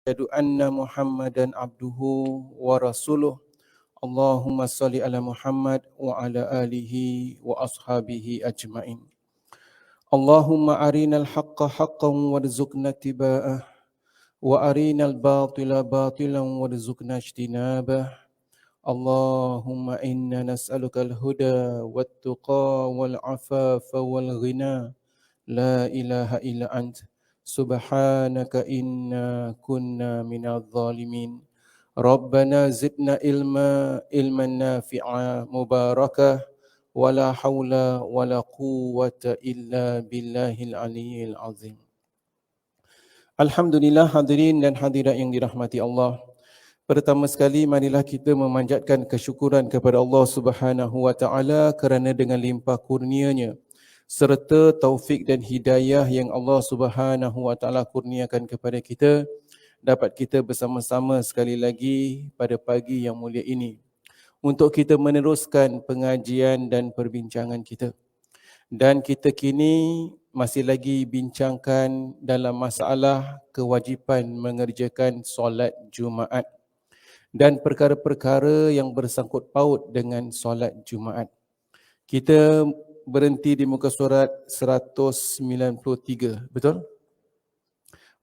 Asyhadu anna Muhammadan abduhu wa rasuluh. Allahumma salli ala Muhammad wa ala alihi wa ashabihi ajma'in. Allahumma arinal haqqa haqqan warzuqna tiba'ah wa arinal batila batilan warzuqna ijtinabah. Allahumma inna nas'aluka al-huda wat-tuqa wal-afafa wal-ghina. La ilaha illa ant. Subhanaka inna kunna minadh zalimin. Rabbana zidna ilman nafi'a mubarakah. Wala hawla wala quwwata illa billahil aliyyil azim. Alhamdulillah, hadirin dan hadirat yang dirahmati Allah. Pertama sekali marilah kita memanjatkan kesyukuran kepada Allah Subhanahu wa taala kerana dengan limpah kurnia-Nya serta taufik dan hidayah yang Allah Subhanahu wa taala kurniakan kepada kita, dapat kita bersama-sama sekali lagi pada pagi yang mulia ini untuk kita meneruskan pengajian dan perbincangan kita. Dan kita kini masih lagi bincangkan dalam masalah kewajipan mengerjakan solat Jumaat dan perkara-perkara yang bersangkut paut dengan solat Jumaat. Kita berhenti di muka surat 193, betul?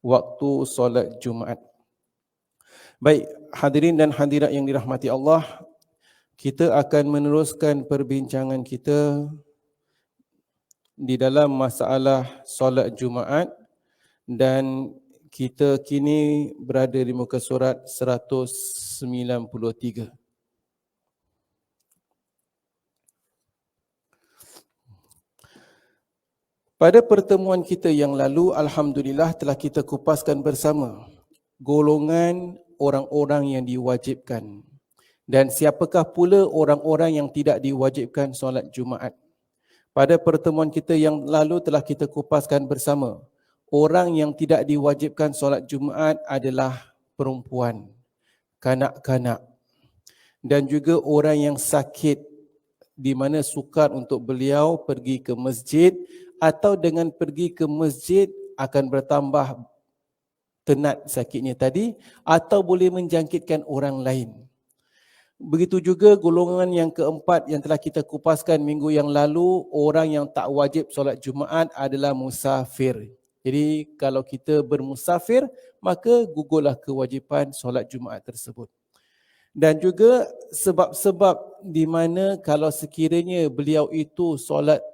Waktu solat Jumaat. Baik, hadirin dan hadirat yang dirahmati Allah, kita akan meneruskan perbincangan kita di dalam masalah solat Jumaat dan kita kini berada di muka surat 193. Pada pertemuan kita yang lalu, alhamdulillah telah kita kupaskan bersama golongan orang-orang yang diwajibkan dan siapakah pula orang-orang yang tidak diwajibkan solat Jumaat. Pada pertemuan kita yang lalu telah kita kupaskan bersama, orang yang tidak diwajibkan solat Jumaat adalah perempuan, kanak-kanak dan juga orang yang sakit di mana sukar untuk beliau pergi ke masjid atau dengan pergi ke masjid akan bertambah tenat sakitnya tadi atau boleh menjangkitkan orang lain. Begitu juga golongan yang keempat yang telah kita kupaskan minggu yang lalu, orang yang tak wajib solat Jumaat adalah musafir. Jadi kalau kita bermusafir, maka gugurlah kewajipan solat Jumaat tersebut. Dan juga sebab-sebab di mana kalau sekiranya beliau itu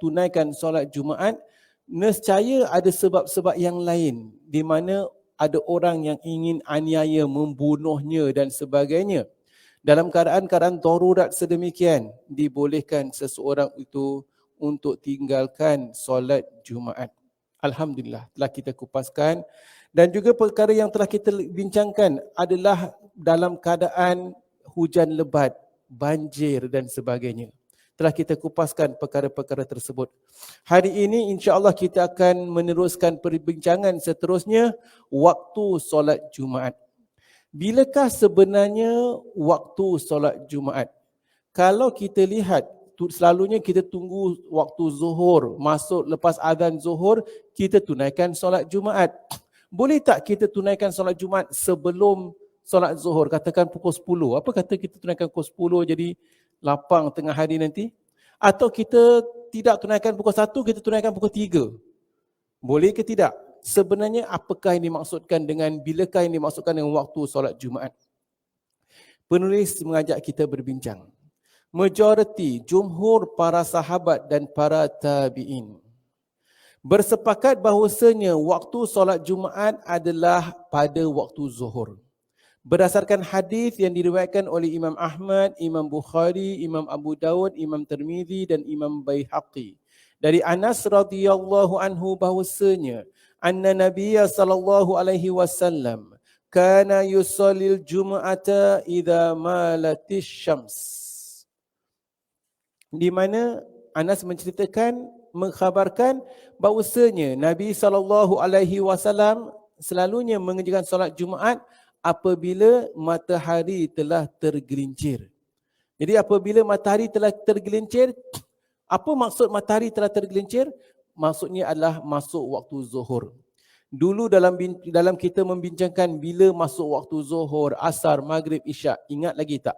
tunaikan solat Jumaat, nescaya ada sebab-sebab yang lain di mana ada orang yang ingin aniaya, membunuhnya dan sebagainya. Dalam keadaan-keadaan darurat sedemikian, dibolehkan seseorang itu untuk tinggalkan solat Jumaat. Alhamdulillah telah kita kupaskan. Dan juga perkara yang telah kita bincangkan adalah dalam keadaan hujan lebat, banjir dan sebagainya. Telah kita kupaskan perkara-perkara tersebut. Hari ini insya-Allah kita akan meneruskan perbincangan seterusnya, waktu solat Jumaat. Bilakah sebenarnya waktu solat Jumaat? Kalau kita lihat, selalunya kita tunggu waktu zuhur, masuk lepas azan zuhur, kita tunaikan solat Jumaat. Boleh tak kita tunaikan solat Jumaat sebelum solat zuhur, katakan pukul 10. Apa kata kita tunaikan pukul 10 jadi lapang tengah hari nanti? Atau kita tidak tunaikan pukul 1, kita tunaikan pukul 3. Boleh ke tidak? Sebenarnya apakah yang dimaksudkan dengan, bilakah yang dimaksudkan dengan waktu solat Jumaat? Penulis mengajak kita berbincang. Majoriti, jumhur para sahabat dan para tabi'in bersepakat bahawasanya waktu solat Jumaat adalah pada waktu zuhur. Berdasarkan hadis yang diriwayatkan oleh Imam Ahmad, Imam Bukhari, Imam Abu Dawud, Imam Tirmizi dan Imam Baihaqi. Dari Anas radhiyallahu anhu bahawasanya anna Nabiya sallallahu alaihi wasallam kana yusallil jum'ata idza malatis syams. Di mana Anas menceritakan, mengkhabarkan bahawasanya Nabi sallallahu alaihi wasallam selalunya mengerjakan solat Jumaat apabila matahari telah tergelincir. Jadi apabila matahari telah tergelincir, apa maksud matahari telah tergelincir? Maksudnya adalah masuk waktu zuhur. Dulu dalam kita membincangkan bila masuk waktu Zuhur, Asar, Maghrib, Isyak, ingat lagi tak?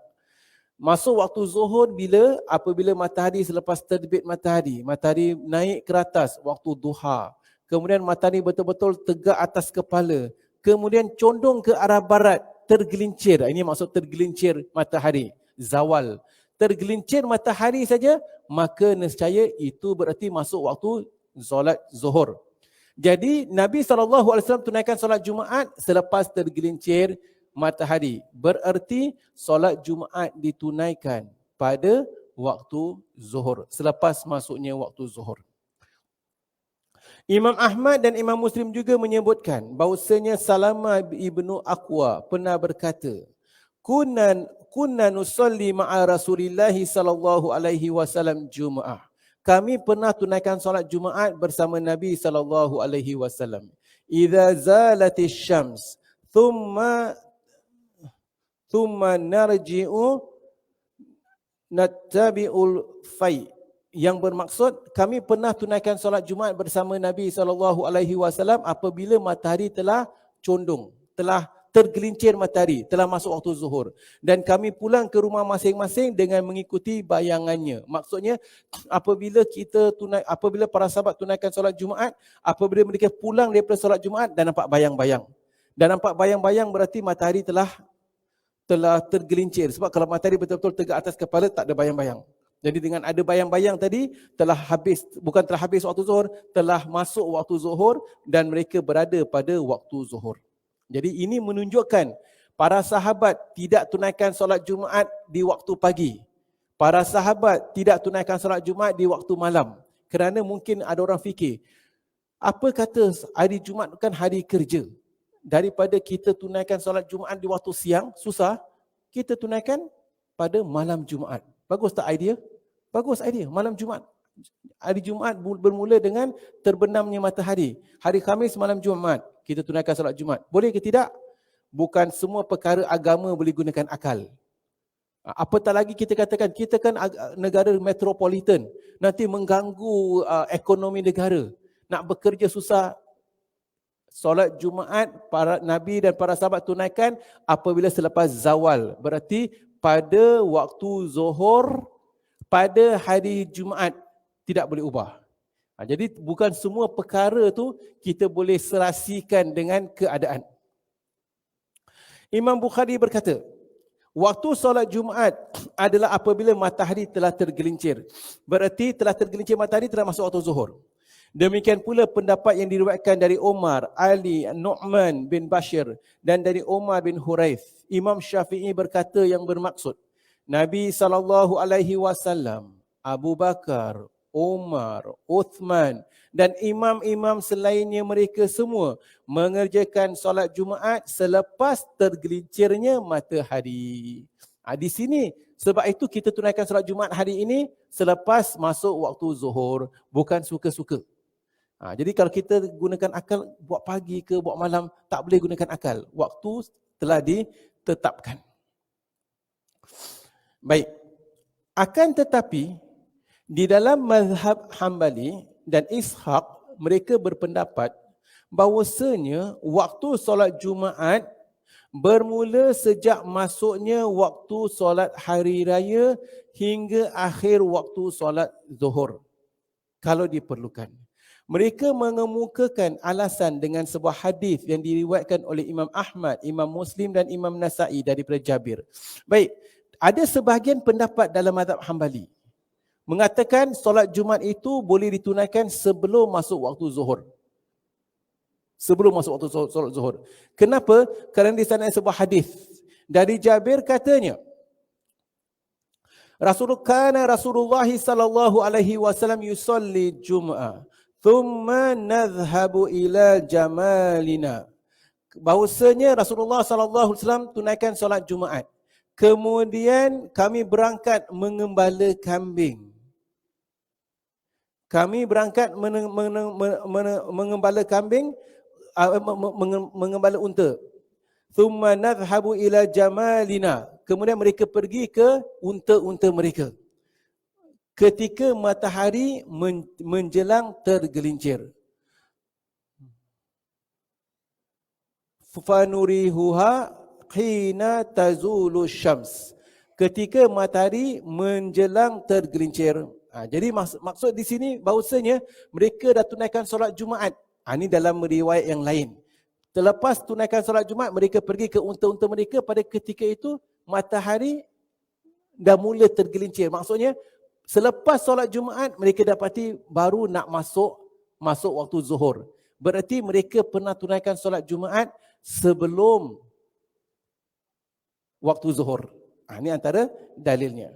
Masuk waktu Zuhur bila? Apabila matahari selepas terbit matahari naik ke atas waktu duha. Kemudian matahari betul-betul tegak atas kepala. Kemudian condong ke arah barat, tergelincir. Ini maksud tergelincir matahari, zawal. Tergelincir matahari saja, maka nescaya itu berarti masuk waktu solat Zuhur. Jadi Nabi SAW tunaikan solat Jumaat selepas tergelincir matahari. Bererti solat Jumaat ditunaikan pada waktu Zuhur, selepas masuknya waktu Zuhur. Imam Ahmad dan Imam Muslim juga menyebutkan bahawasanya Salamah ibnu Aqwa pernah berkata, Kunna nusalli ma'a Rasulillah sallallahu alaihi wasallam Jum'ah. Kami pernah tunaikan solat Jumaat bersama Nabi sallallahu alaihi wasallam. Idza zalatis syams thumma narji'u nattabi'ul fai. Yang bermaksud kami pernah tunaikan solat Jumaat bersama Nabi sallallahu alaihi wasallam apabila matahari telah condong, telah tergelincir matahari, telah masuk waktu Zuhur, dan kami pulang ke rumah masing-masing dengan mengikuti bayangannya. Maksudnya apabila para sahabat tunaikan solat Jumaat, apabila mereka pulang daripada solat Jumaat dan nampak bayang-bayang. Dan nampak bayang-bayang berarti matahari telah tergelincir. Sebab kalau matahari betul-betul tegak atas kepala, tak ada bayang-bayang. Jadi dengan ada bayang-bayang tadi, bukan telah habis waktu Zuhur, telah masuk waktu Zuhur dan mereka berada pada waktu Zuhur. Jadi ini menunjukkan para sahabat tidak tunaikan solat Jumaat di waktu pagi. Para sahabat tidak tunaikan solat Jumaat di waktu malam. Kerana mungkin ada orang fikir, apa kata hari Jumaat kan hari kerja. Daripada kita tunaikan solat Jumaat di waktu siang, susah. Kita tunaikan pada malam Jumaat. Bagus tak idea? Bagus idea, malam Jumaat. Hari Jumaat bermula dengan terbenamnya matahari. Hari Khamis malam Jumaat, kita tunaikan solat Jumaat. Boleh ke tidak? Bukan semua perkara agama boleh gunakan akal. Apatah lagi kita katakan, kita kan negara metropolitan, nanti mengganggu ekonomi negara. Nak bekerja susah. Solat Jumaat para Nabi dan para sahabat tunaikan apabila selepas zawal. Berarti pada waktu Zuhur, pada hari Jumaat, tidak boleh ubah. Jadi bukan semua perkara tu kita boleh serasikan dengan keadaan. Imam Bukhari berkata, waktu solat Jumaat adalah apabila matahari telah tergelincir. Berarti telah tergelincir matahari telah masuk waktu Zuhur. Demikian pula pendapat yang diriwayatkan dari Umar, Ali, Nu'man bin Bashir dan dari Umar bin Huraith. Imam Syafi'i berkata yang bermaksud, Nabi SAW, Abu Bakar, Umar, Uthman dan imam-imam selainnya mereka semua mengerjakan solat Jumaat selepas tergelincirnya matahari. Di sini, sebab itu kita tunaikan solat Jumaat hari ini selepas masuk waktu Zuhur, bukan suka-suka. Jadi kalau kita gunakan akal, buat pagi ke buat malam, tak boleh gunakan akal. Waktu telah ditetapkan. Baik. Akan tetapi, di dalam mazhab Hambali dan Ishaq, mereka berpendapat bahawasanya waktu solat Jumaat bermula sejak masuknya waktu solat hari raya hingga akhir waktu solat Zuhur, kalau diperlukan. Mereka mengemukakan alasan dengan sebuah hadis yang diriwayatkan oleh Imam Ahmad, Imam Muslim dan Imam Nasa'i daripada Jabir. Baik, ada sebahagian pendapat dalam mazhab Hambali mengatakan solat Jumaat itu boleh ditunaikan sebelum masuk waktu Zuhur. Sebelum masuk waktu solat Zuhur. Kenapa? Kerana di sana ada sebuah hadis dari Jabir, katanya, Rasulullah sallallahu alaihi wasallam yusalli Jum'ah thumma nadhhabu ila jamalina. Bahawasanya Rasulullah sallallahu alaihi wasallam tunaikan solat Jumaat. Kemudian kami berangkat mengembala kambing. Kami berangkat mengembala kambing, mengembala unta. Thumma nadhhabu ila jamalina. Kemudian mereka pergi ke unta-unta mereka ketika matahari menjelang tergelincir. fanurihuha hina tazulu syams. Ketika matahari menjelang tergelincir. Jadi maksud di sini bahawasanya mereka dah tunaikan solat Jumaat. Ini dalam riwayat yang lain. Terlepas tunaikan solat Jumaat, mereka pergi ke unta-unta mereka. Pada ketika itu matahari dah mula tergelincir. Maksudnya selepas solat Jumaat mereka dapati baru nak masuk waktu zuhur. Berarti mereka pernah tunaikan solat Jumaat sebelum waktu zuhur. Ini antara dalilnya.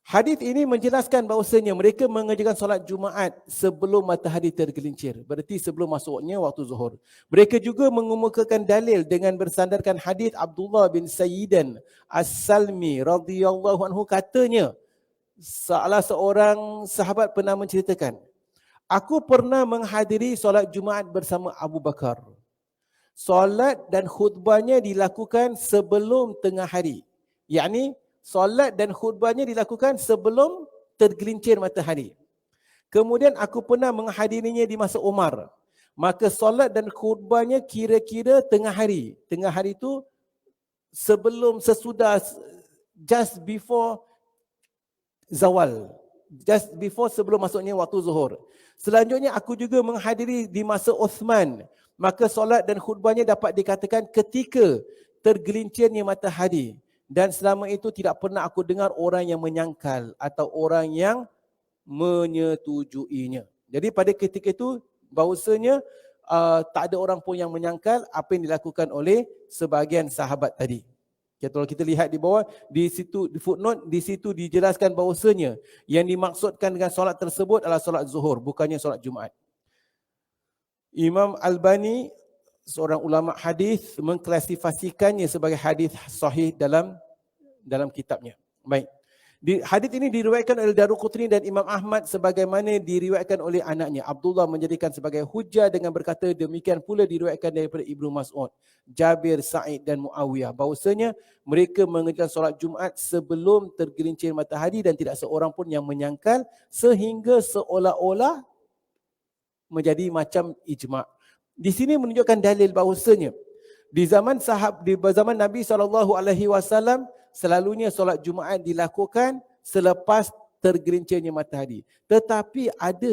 Hadis ini menjelaskan bahawasanya mereka mengerjakan solat Jumaat sebelum matahari tergelincir. Berarti sebelum masuknya waktu zuhur. Mereka juga mengemukakan dalil dengan bersandarkan hadis Abdullah bin Sayyidan As-Salmi radhiyallahu anhu, katanya salah seorang sahabat pernah menceritakan, aku pernah menghadiri solat Jumaat bersama Abu Bakar. Solat dan khutbahnya dilakukan sebelum tengah hari. Yakni solat dan khutbahnya dilakukan sebelum tergelincir matahari. Kemudian aku pernah menghadirinya di masa Umar. Maka solat dan khutbahnya kira-kira tengah hari. Tengah hari itu sesudah, just before zawal. Just before, sebelum masuknya waktu zuhur. Selanjutnya aku juga menghadiri di masa Uthman. Maka solat dan khutbahnya dapat dikatakan ketika tergelincirnya matahari. Dan selama itu tidak pernah aku dengar orang yang menyangkal atau orang yang menyetujuinya. Jadi pada ketika itu bahawasanya tak ada orang pun yang menyangkal apa yang dilakukan oleh sebahagian sahabat tadi. Kalau kita lihat di bawah, di situ di footnote, di situ dijelaskan bahawasanya yang dimaksudkan dengan solat tersebut adalah solat zuhur, bukannya solat Jumaat. Imam Albani, seorang ulama hadis, mengklasifikasikannya sebagai hadis sahih dalam kitabnya. Baik. Hadis ini diriwayatkan oleh Daruqutni dan Imam Ahmad sebagaimana diriwayatkan oleh anaknya. Abdullah menjadikan sebagai hujah dengan berkata demikian pula diriwayatkan daripada Ibnu Mas'ud, Jabir, Sa'id dan Muawiyah bahawasanya mereka mengerjakan solat Jumaat sebelum tergelincir matahari dan tidak seorang pun yang menyangkal sehingga seolah-olah menjadi macam ijma'. Di sini menunjukkan dalil bahawasanya di zaman Nabi SAW selalunya solat Jumaat dilakukan selepas tergelincirnya matahari. Tetapi ada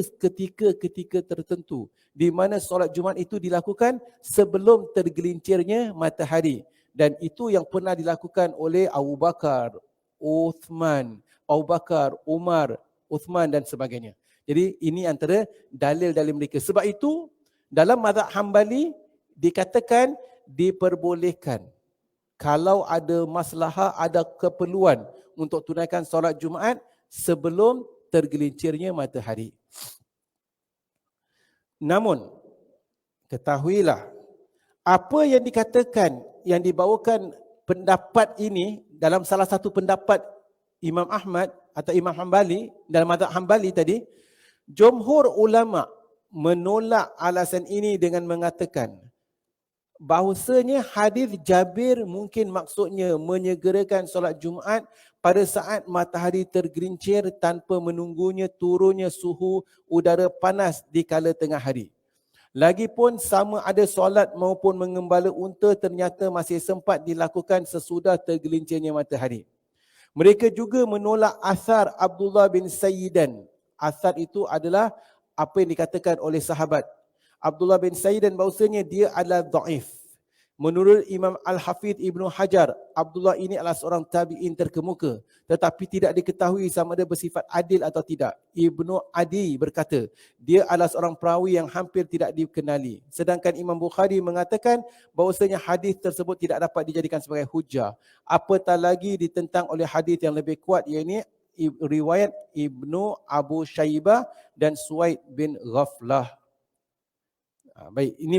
ketika tertentu di mana solat Jumaat itu dilakukan sebelum tergelincirnya matahari. Dan itu yang pernah dilakukan oleh Abu Bakar, Umar, Uthman dan sebagainya. Jadi ini antara dalil-dalil mereka. Sebab itu dalam mazhab Hambali dikatakan diperbolehkan kalau ada maslahah, ada keperluan untuk tunaikan solat Jumaat sebelum tergelincirnya matahari. Namun, ketahuilah, apa yang dikatakan, yang dibawakan pendapat ini dalam salah satu pendapat Imam Ahmad atau Imam Hambali, dalam mazhab Hambali tadi, jumhur ulama menolak alasan ini dengan mengatakan bahawasanya hadis Jabir mungkin maksudnya menyegerakan solat Jumaat pada saat matahari tergelincir tanpa menunggunya turunnya suhu udara panas di kala tengah hari. Lagipun sama ada solat maupun mengembala unta ternyata masih sempat dilakukan sesudah tergelincirnya matahari. Mereka juga menolak asar Abdullah bin Sayyidan. Asar itu adalah apa yang dikatakan oleh sahabat Abdullah bin Sayyidan bahawasanya dia adalah dhaif. Menurut Imam Al-Hafidh Ibnu Hajar, Abdullah ini adalah seorang tabi'in terkemuka tetapi tidak diketahui sama ada bersifat adil atau tidak. Ibnu Adi berkata, dia adalah seorang perawi yang hampir tidak dikenali. Sedangkan Imam Bukhari mengatakan bahawasanya hadis tersebut tidak dapat dijadikan sebagai hujah. Apatah lagi ditentang oleh hadis yang lebih kuat, iaitu riwayat Ibnu Abu Shaybah dan Suwaid bin Ghaflah. Baik, ini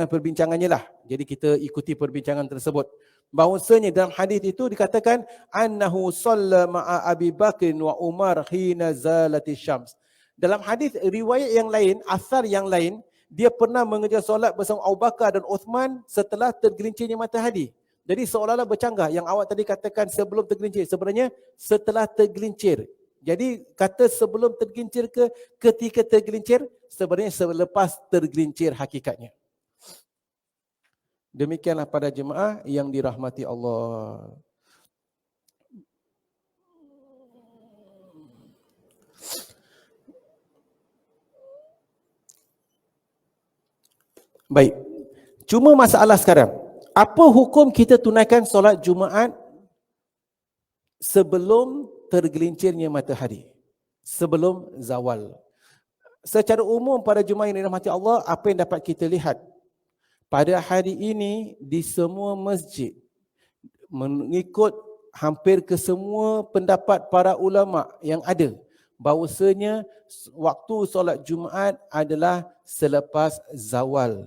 perbincangannya lah. Jadi kita ikuti perbincangan tersebut. Bahawasanya dalam hadis itu dikatakan annahu shalla ma'a Abi Bakr wa Umar hina zalati syams. Dalam hadis riwayat yang lain, asar yang lain, dia pernah mengerjakan solat bersama Abu Bakar dan Uthman setelah tergelincirnya matahari. Jadi seolah-olah bercanggah. Yang awak tadi katakan sebelum tergelincir, sebenarnya setelah tergelincir. Jadi kata sebelum tergelincir ke ketika tergelincir, sebenarnya selepas tergelincir hakikatnya. Demikianlah para jemaah yang dirahmati Allah. Baik. Cuma masalah sekarang, apa hukum kita tunaikan solat Jumaat sebelum tergelincirnya matahari? Sebelum zawal. Secara umum para jemaah yang dirahmati Allah, apa yang dapat kita lihat? Pada hari ini di semua masjid, mengikut hampir ke semua pendapat para ulama yang ada, bahawasanya waktu solat Jumaat adalah selepas zawal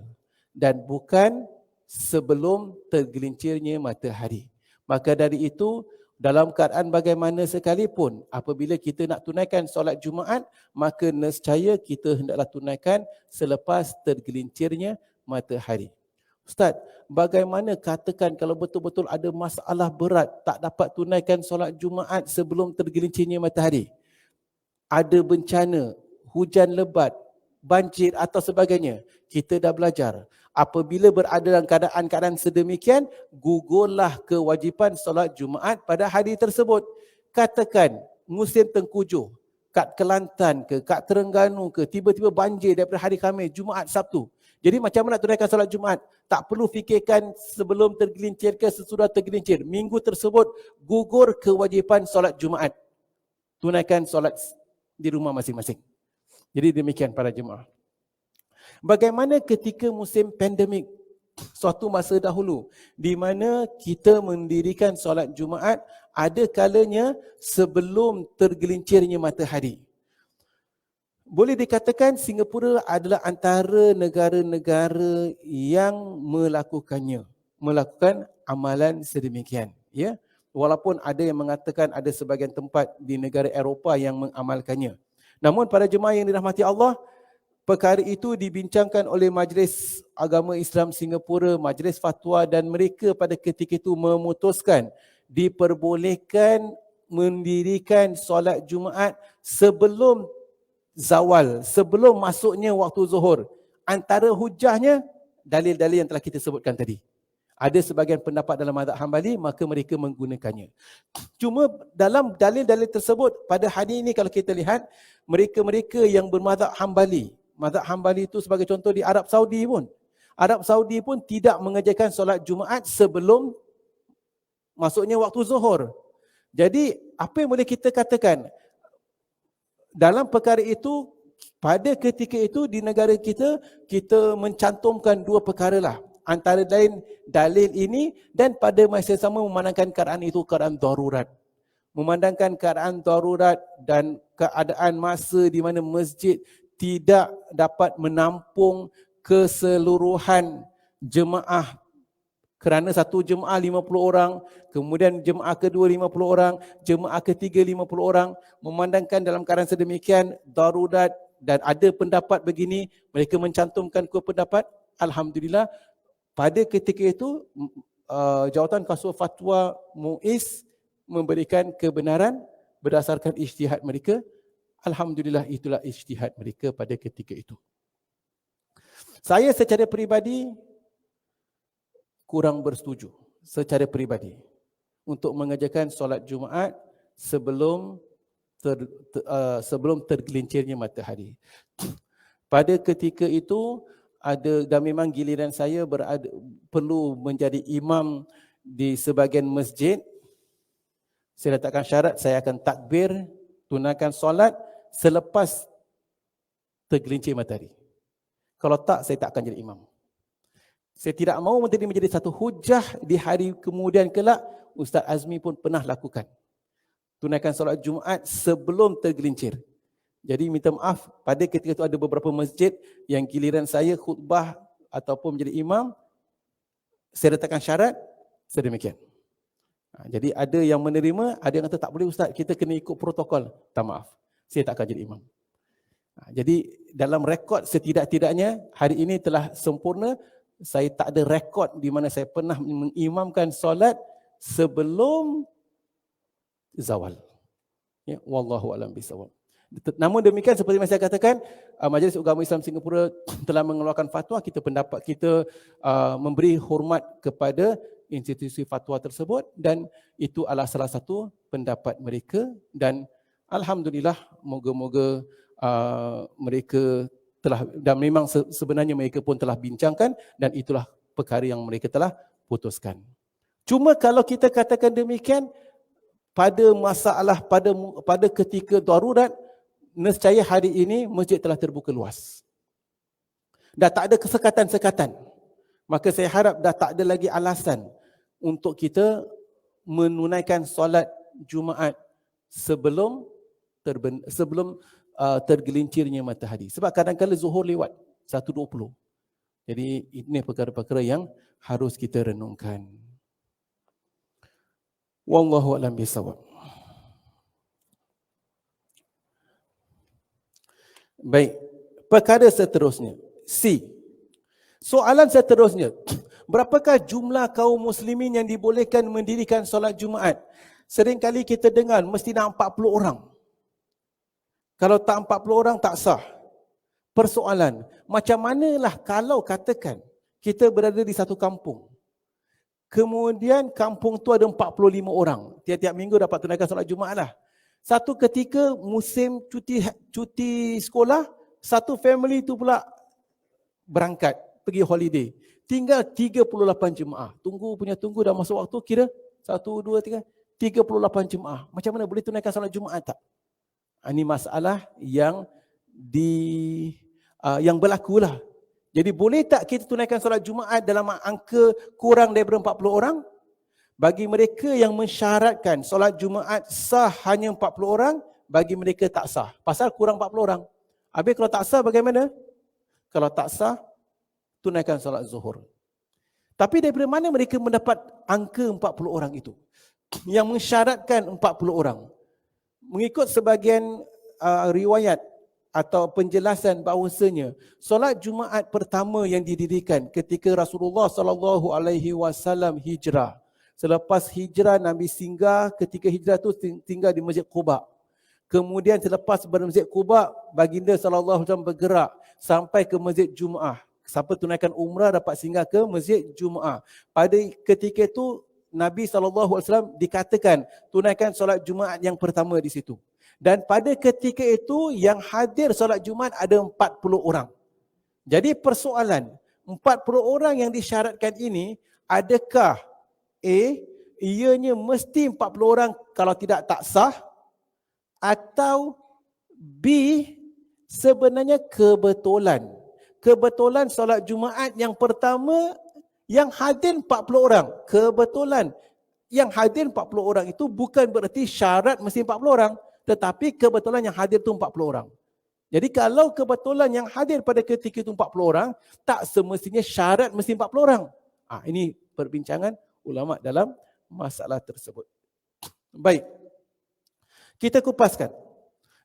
dan bukan sebelum tergelincirnya matahari. Maka dari itu, dalam keadaan bagaimana sekalipun, apabila kita nak tunaikan solat Jumaat, maka nescaya kita hendaklah tunaikan selepas tergelincirnya matahari. Ustaz, bagaimana katakan kalau betul-betul ada masalah berat, tak dapat tunaikan solat Jumaat sebelum tergelincirnya matahari? Ada bencana, hujan lebat, banjir atau sebagainya. Kita dah belajar. Apabila berada dalam keadaan-keadaan sedemikian, gugurlah kewajipan solat Jumaat pada hari tersebut. Katakan musim tengkujuh, kat Kelantan ke, kat Terengganu ke, tiba-tiba banjir daripada hari Khamis, Jumaat, Sabtu. Jadi macam mana nak tunaikan solat Jumaat? Tak perlu fikirkan sebelum tergelincir ke sesudah tergelincir. Minggu tersebut gugur kewajipan solat Jumaat. Tunaikan solat di rumah masing-masing. Jadi demikian para jemaah. Bagaimana ketika musim pandemik, suatu masa dahulu, di mana kita mendirikan solat Jumaat ada kalanya sebelum tergelincirnya matahari. Boleh dikatakan Singapura adalah antara negara-negara yang melakukan amalan sedemikian. Ya, walaupun ada yang mengatakan ada sebahagian tempat di negara Eropah yang mengamalkannya. Namun para jemaah yang dirahmati Allah, perkara itu dibincangkan oleh Majlis Agama Islam Singapura, Majlis Fatwa, dan mereka pada ketika itu memutuskan diperbolehkan mendirikan solat Jumaat sebelum zawal, sebelum masuknya waktu zuhur. Antara hujahnya dalil-dalil yang telah kita sebutkan tadi. Ada sebahagian pendapat dalam mazhab Hambali, maka mereka menggunakannya. Cuma dalam dalil-dalil tersebut, pada hari ini kalau kita lihat, mereka-mereka yang bermazhab Hambali, mazhab Hambali itu sebagai contoh di Arab Saudi pun. Arab Saudi pun tidak mengerjakan solat Jumaat sebelum masuknya waktu zuhur. Jadi apa yang boleh kita katakan? Dalam perkara itu, pada ketika itu di negara kita, kita mencantumkan dua perkara lah. Antara lain dalil ini, dan pada masa sama memandangkan keadaan itu keadaan darurat. Memandangkan keadaan darurat dan keadaan masa di mana masjid tidak dapat menampung keseluruhan jemaah. Kerana satu jemaah 50 orang, kemudian jemaah kedua 50 orang, jemaah ketiga 50 orang. Memandangkan dalam keadaan sedemikian darurat dan ada pendapat begini, mereka mencantumkan dua pendapat. Alhamdulillah, pada ketika itu Jawatan Kasur Fatwa MUIS memberikan kebenaran berdasarkan ijtihad mereka. Alhamdulillah, itulah ijtihad mereka pada ketika itu. Saya secara peribadi kurang bersetuju secara peribadi untuk mengerjakan solat Jumaat sebelum tergelincirnya matahari. Pada ketika itu dan memang giliran saya perlu menjadi imam di sebahagian masjid. Saya letakkan syarat, saya akan takbir, tunaikan solat selepas tergelincir matahari. Kalau tak, saya tak akan jadi imam. Saya tidak mahu menjadi satu hujah di hari kemudian kelak. Ustaz Azmi pun pernah lakukan. Tunaikan solat Jumaat sebelum tergelincir. Jadi minta maaf, pada ketika itu ada beberapa masjid yang giliran saya khutbah ataupun menjadi imam, saya letakkan syarat sedemikian. Jadi ada yang menerima, ada yang kata tak boleh Ustaz, kita kena ikut protokol. Tak maaf, saya tak akan jadi imam. Jadi dalam rekod setidak-tidaknya hari ini telah sempurna. Saya tak ada rekod di mana saya pernah mengimamkan solat sebelum zawal. Ya, wallahu a'lam bishawab. Namun demikian seperti yang saya katakan, Majlis Agama Islam Singapura telah mengeluarkan fatwa, pendapat kita memberi hormat kepada institusi fatwa tersebut dan itu adalah salah satu pendapat mereka dan alhamdulillah moga-moga mereka telah dan memang sebenarnya mereka pun telah bincangkan dan itulah perkara yang mereka telah putuskan. Cuma kalau kita katakan demikian pada masalah pada ketika darurat, nescaya hari ini masjid telah terbuka luas. Dah tak ada kesekatan-sekatan. Maka saya harap dah tak ada lagi alasan untuk kita menunaikan solat Jumaat sebelum tergelincirnya matahari. Sebab kadang-kadang zuhur lewat 1.20. Jadi ini perkara-perkara yang harus kita renungkan. Wallahu a'lam bishawab. Baik, perkara seterusnya. C. Soalan seterusnya. Berapakah jumlah kaum muslimin yang dibolehkan mendirikan solat Jumaat? Seringkali kita dengar mesti nak 40 orang. Kalau tak 40 orang tak sah. Persoalan, macam manalah kalau katakan kita berada di satu kampung. Kemudian kampung tu ada 45 orang. Tiap-tiap minggu dapat tunaikan solat Jumaat lah. Satu ketika musim cuti sekolah, satu family tu pula berangkat pergi holiday. Tinggal 38 jemaah. Tunggu dah masuk waktu kira 1, 2, 3, 38 jemaah. Macam mana boleh tunaikan solat Jumaat tak? Ini masalah yang berlakulah. Jadi boleh tak kita tunaikan solat Jumaat dalam angka kurang daripada 40 orang? Bagi mereka yang mensyaratkan solat Jumaat sah hanya 40 orang, bagi mereka tak sah. Pasal kurang 40 orang. Habis kalau tak sah bagaimana? Kalau tak sah, tunaikan solat zuhur. Tapi daripada mana mereka mendapat angka 40 orang itu? Yang mensyaratkan 40 orang. Mengikut sebahagian riwayat atau penjelasan bahawasanya solat Jumaat pertama yang didirikan ketika Rasulullah SAW hijrah. Selepas hijrah, Nabi singgah, ketika hijrah tu tinggal di Masjid Quba. Kemudian selepas bermasjid Quba, baginda SAW bergerak sampai ke Masjid Jumaah. Siapa tunaikan umrah dapat singgah ke Masjid Jumaah. Pada ketika itu, Nabi SAW dikatakan tunaikan solat Jumaat yang pertama di situ. Dan pada ketika itu, yang hadir solat Jumaat ada 40 orang. Jadi persoalan, 40 orang yang disyaratkan ini, adakah ianya mesti 40 orang kalau tidak tak sah, atau B, sebenarnya kebetulan solat Jumaat yang pertama yang hadir 40 orang. Kebetulan yang hadir 40 orang itu bukan berarti syarat mesti 40 orang, tetapi kebetulan yang hadir itu 40 orang. Jadi kalau kebetulan yang hadir pada ketika itu 40 orang, tak semestinya syarat mesti 40 orang. Ini perbincangan ulama dalam masalah tersebut. Baik. Kita kupaskan.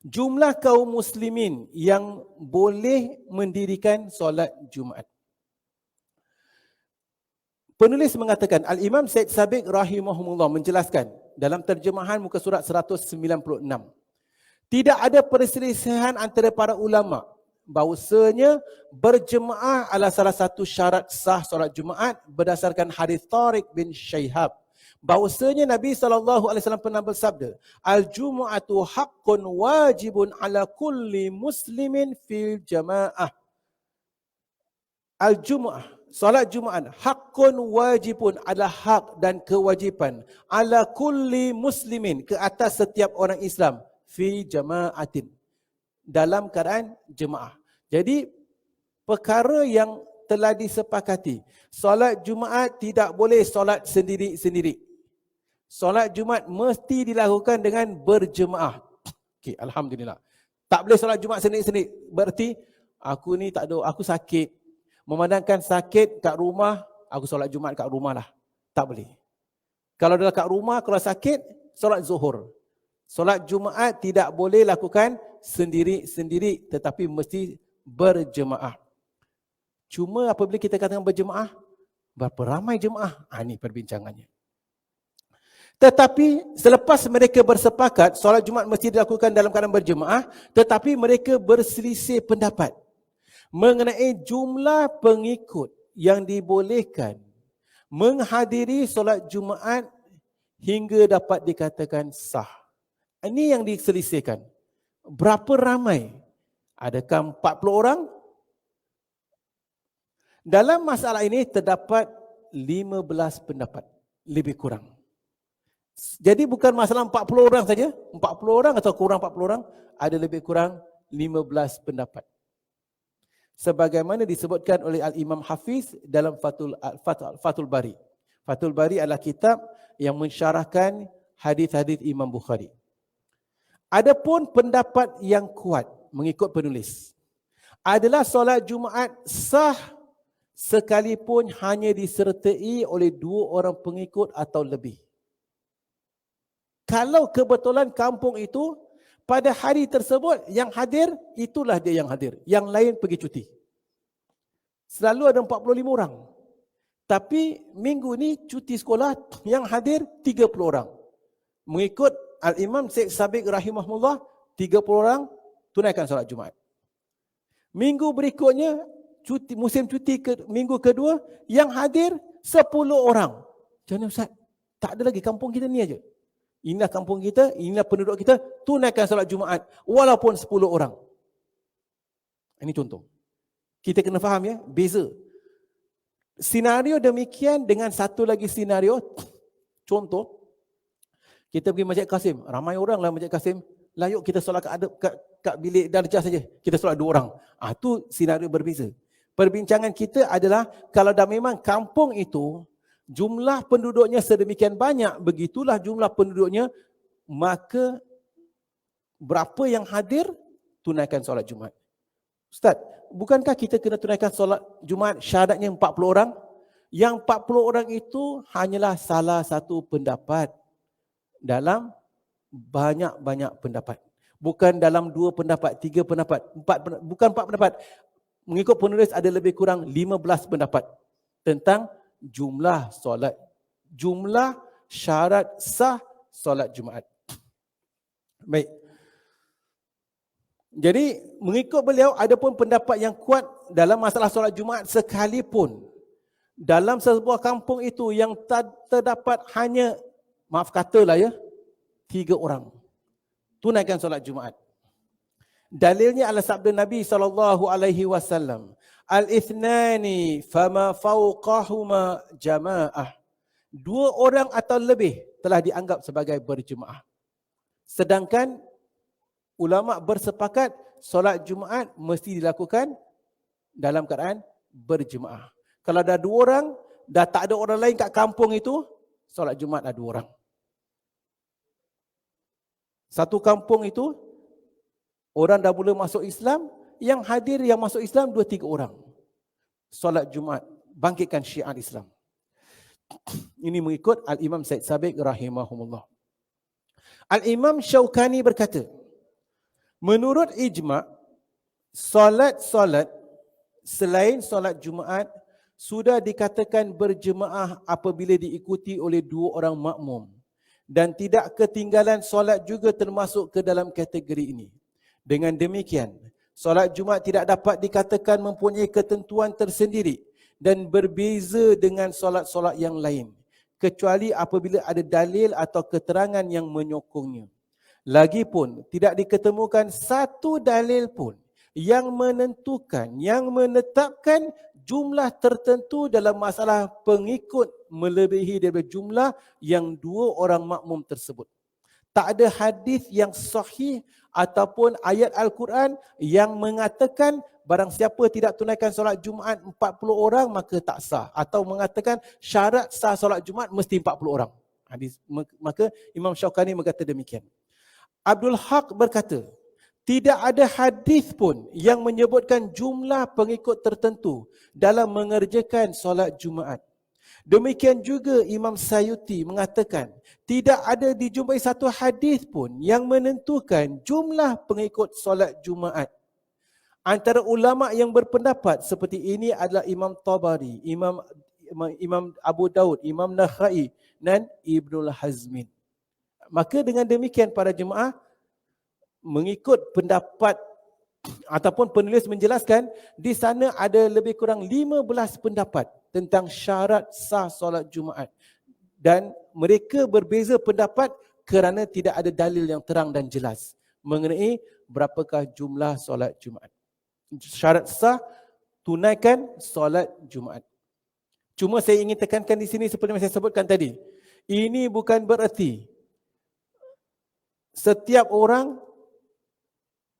Jumlah kaum muslimin yang boleh mendirikan solat Jumaat. Penulis mengatakan, Al-Imam Syed Sabiq rahimahumullah menjelaskan dalam terjemahan muka surat 196. Tidak ada perselisihan antara para ulama bahawasanya berjemaah adalah salah satu syarat sah solat Jumaat berdasarkan hadis Tariq bin Syihab. Bahawasanya Nabi SAW pernah bersabda, Al-Jumu'atu haqqun wajibun ala kulli muslimin fil jamaah. Al-Jumu'ah, solat Jumaat, haqqun wajibun, adalah hak dan kewajipan, ala kulli muslimin, ke atas setiap orang Islam, fi jama'atin, dalam keadaan jemaah. Jadi perkara yang telah disepakati, solat Jumaat tidak boleh solat sendiri-sendiri. Solat Jumaat mesti dilakukan dengan berjemaah. Okey, alhamdulillah. Tak boleh solat Jumaat sendiri-sendiri. Berarti aku ni tak ada, aku sakit. Memandangkan sakit kat rumah, aku solat Jumaat kat rumah lah. Tak boleh. Kalau dah kat rumah, kalau sakit, solat zuhur. Solat Jumaat tidak boleh lakukan sendiri-sendiri, tetapi mesti berjemaah. Cuma apabila kita katakan berjemaah, berapa ramai jemaah? Ini perbincangannya. Tetapi selepas mereka bersepakat solat Jumaat mesti dilakukan dalam keadaan berjemaah, tetapi mereka berselisih pendapat mengenai jumlah pengikut yang dibolehkan menghadiri solat Jumaat hingga dapat dikatakan sah. Ini yang diselisihkan. Berapa ramai? Adakah 40 orang? Dalam masalah ini terdapat 15 pendapat, lebih kurang. Jadi bukan masalah 40 orang saja, 40 orang atau kurang 40 orang, ada lebih kurang 15 pendapat. Sebagaimana disebutkan oleh Al-Imam Hafiz dalam Fathul Bari. Fathul Bari adalah kitab yang mensyarahkan hadis-hadis Imam Bukhari. Adapun pendapat yang kuat mengikut penulis adalah solat Jumaat sah sekalipun hanya disertai oleh 2 orang pengikut atau lebih. Kalau kebetulan kampung itu pada hari tersebut yang hadir, itulah dia yang hadir. Yang lain pergi cuti. Selalu ada 45 orang. Tapi minggu ni cuti sekolah, yang hadir 30 orang. Mengikut Al-Imam Syekh Sabiq rahimahullah, 30 orang tunaikan solat Jumaat. Minggu berikutnya, musim cuti minggu kedua, yang hadir 10 orang. Macam mana Ustaz? Tak ada lagi, kampung kita ni aja. Inilah kampung kita, inilah penduduk kita, tunaikan solat Jumaat walaupun 10 orang. Ini contoh. Kita kena faham ya, beza. Senario demikian dengan satu lagi senario. Contoh, kita pergi Masjid Kasim, ramai orang lah Masjid Kasim. Lah yuk kita solat kat bilik darjah saja. Kita solat 2 orang. Itu senario berbeza. Perbincangan kita adalah kalau dah memang kampung itu jumlah penduduknya sedemikian banyak, begitulah jumlah penduduknya, maka berapa yang hadir, tunaikan solat Jumaat. Ustaz, bukankah kita kena tunaikan solat Jumaat syaratnya 40 orang? Yang 40 orang itu hanyalah salah satu pendapat dalam banyak-banyak pendapat. Bukan dalam 2 pendapat, 3 pendapat, 4 bukan 4 pendapat. Mengikut penulis ada lebih kurang 15 pendapat tentang jumlah solat, jumlah syarat sah solat Jumaat. Baik. Jadi mengikut beliau ada pun pendapat yang kuat dalam masalah solat Jumaat sekalipun dalam sebuah kampung itu yang terdapat hanya, maaf katalah ya, 3 orang tunaikan solat Jumaat. Dalilnya adalah sabda Nabi SAW. Al-ithnani fama fawqahuma jamaah. 2 orang atau lebih telah dianggap sebagai berjemaah. Sedangkan ulama bersepakat solat Jumaat mesti dilakukan dalam keadaan berjemaah. Kalau dah 2 orang, dah tak ada orang lain kat kampung itu, solat Jumaat dah 2 orang. Satu kampung itu, orang dah mula masuk Islam, yang hadir yang masuk Islam 2-3 orang. Solat Jumaat, bangkitkan syiar Islam. Ini mengikut Al-Imam Syed Sabiq rahimahumullah. Al-Imam Syaukani berkata, menurut ijma', solat-solat selain solat Jumaat sudah dikatakan berjemaah apabila diikuti oleh 2 orang makmum. Dan tidak ketinggalan solat juga termasuk ke dalam kategori ini. Dengan demikian, solat Jumaat tidak dapat dikatakan mempunyai ketentuan tersendiri dan berbeza dengan solat-solat yang lain, kecuali apabila ada dalil atau keterangan yang menyokongnya. Lagipun, tidak diketemukan satu dalil pun yang menentukan, yang menetapkan jumlah tertentu dalam masalah pengikut melebihi daripada jumlah yang 2 orang makmum tersebut. Tak ada hadis yang sahih ataupun ayat Al-Quran yang mengatakan barang siapa tidak tunaikan solat Jumaat 40 orang maka tak sah. Atau mengatakan syarat sah solat Jumaat mesti 40 orang. Hadis, maka Imam Syaukani berkata demikian. Abdul Haq berkata, tidak ada hadis pun yang menyebutkan jumlah pengikut tertentu dalam mengerjakan solat Jumaat. Demikian juga Imam Sayuti mengatakan, tidak ada dijumpai satu hadis pun yang menentukan jumlah pengikut solat Jumaat. Antara ulama yang berpendapat seperti ini adalah Imam Tabari, Imam Abu Daud, Imam Nakhai dan Ibnul Hazmin. Maka dengan demikian para jemaah, mengikut pendapat ataupun penulis menjelaskan, di sana ada lebih kurang 15 pendapat tentang syarat sah solat Jumaat. Dan mereka berbeza pendapat kerana tidak ada dalil yang terang dan jelas mengenai berapakah jumlah solat Jumaat. Syarat sah, tunaikan solat Jumaat. Cuma saya ingin tekankan di sini seperti yang saya sebutkan tadi, ini bukan bererti setiap orang,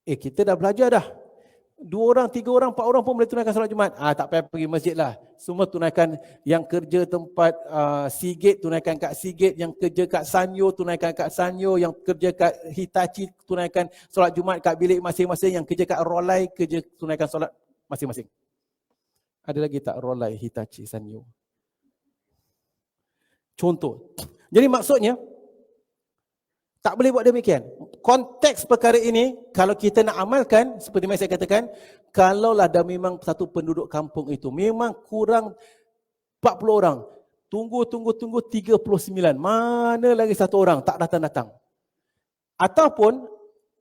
kita dah belajar dah, 2 orang, 3 orang, 4 orang pun boleh tunaikan solat Jumaat. Tak payah pergi masjid lah. Semua tunaikan. Yang kerja tempat Seagate, tunaikan kat Seagate. Yang kerja kat Sanyo, tunaikan kat Sanyo. Yang kerja kat Hitachi, tunaikan solat Jumaat kat bilik masing-masing. Yang kerja kat Rolai, tunaikan solat masing-masing. Ada lagi tak Rolai, Hitachi, Sanyo? Contoh. Jadi maksudnya, tak boleh buat demikian. Konteks perkara ini, kalau kita nak amalkan, seperti yang saya katakan, kalaulah dah memang satu penduduk kampung itu, memang kurang 40 orang, tunggu 39, mana lagi satu orang tak datang-datang. Ataupun,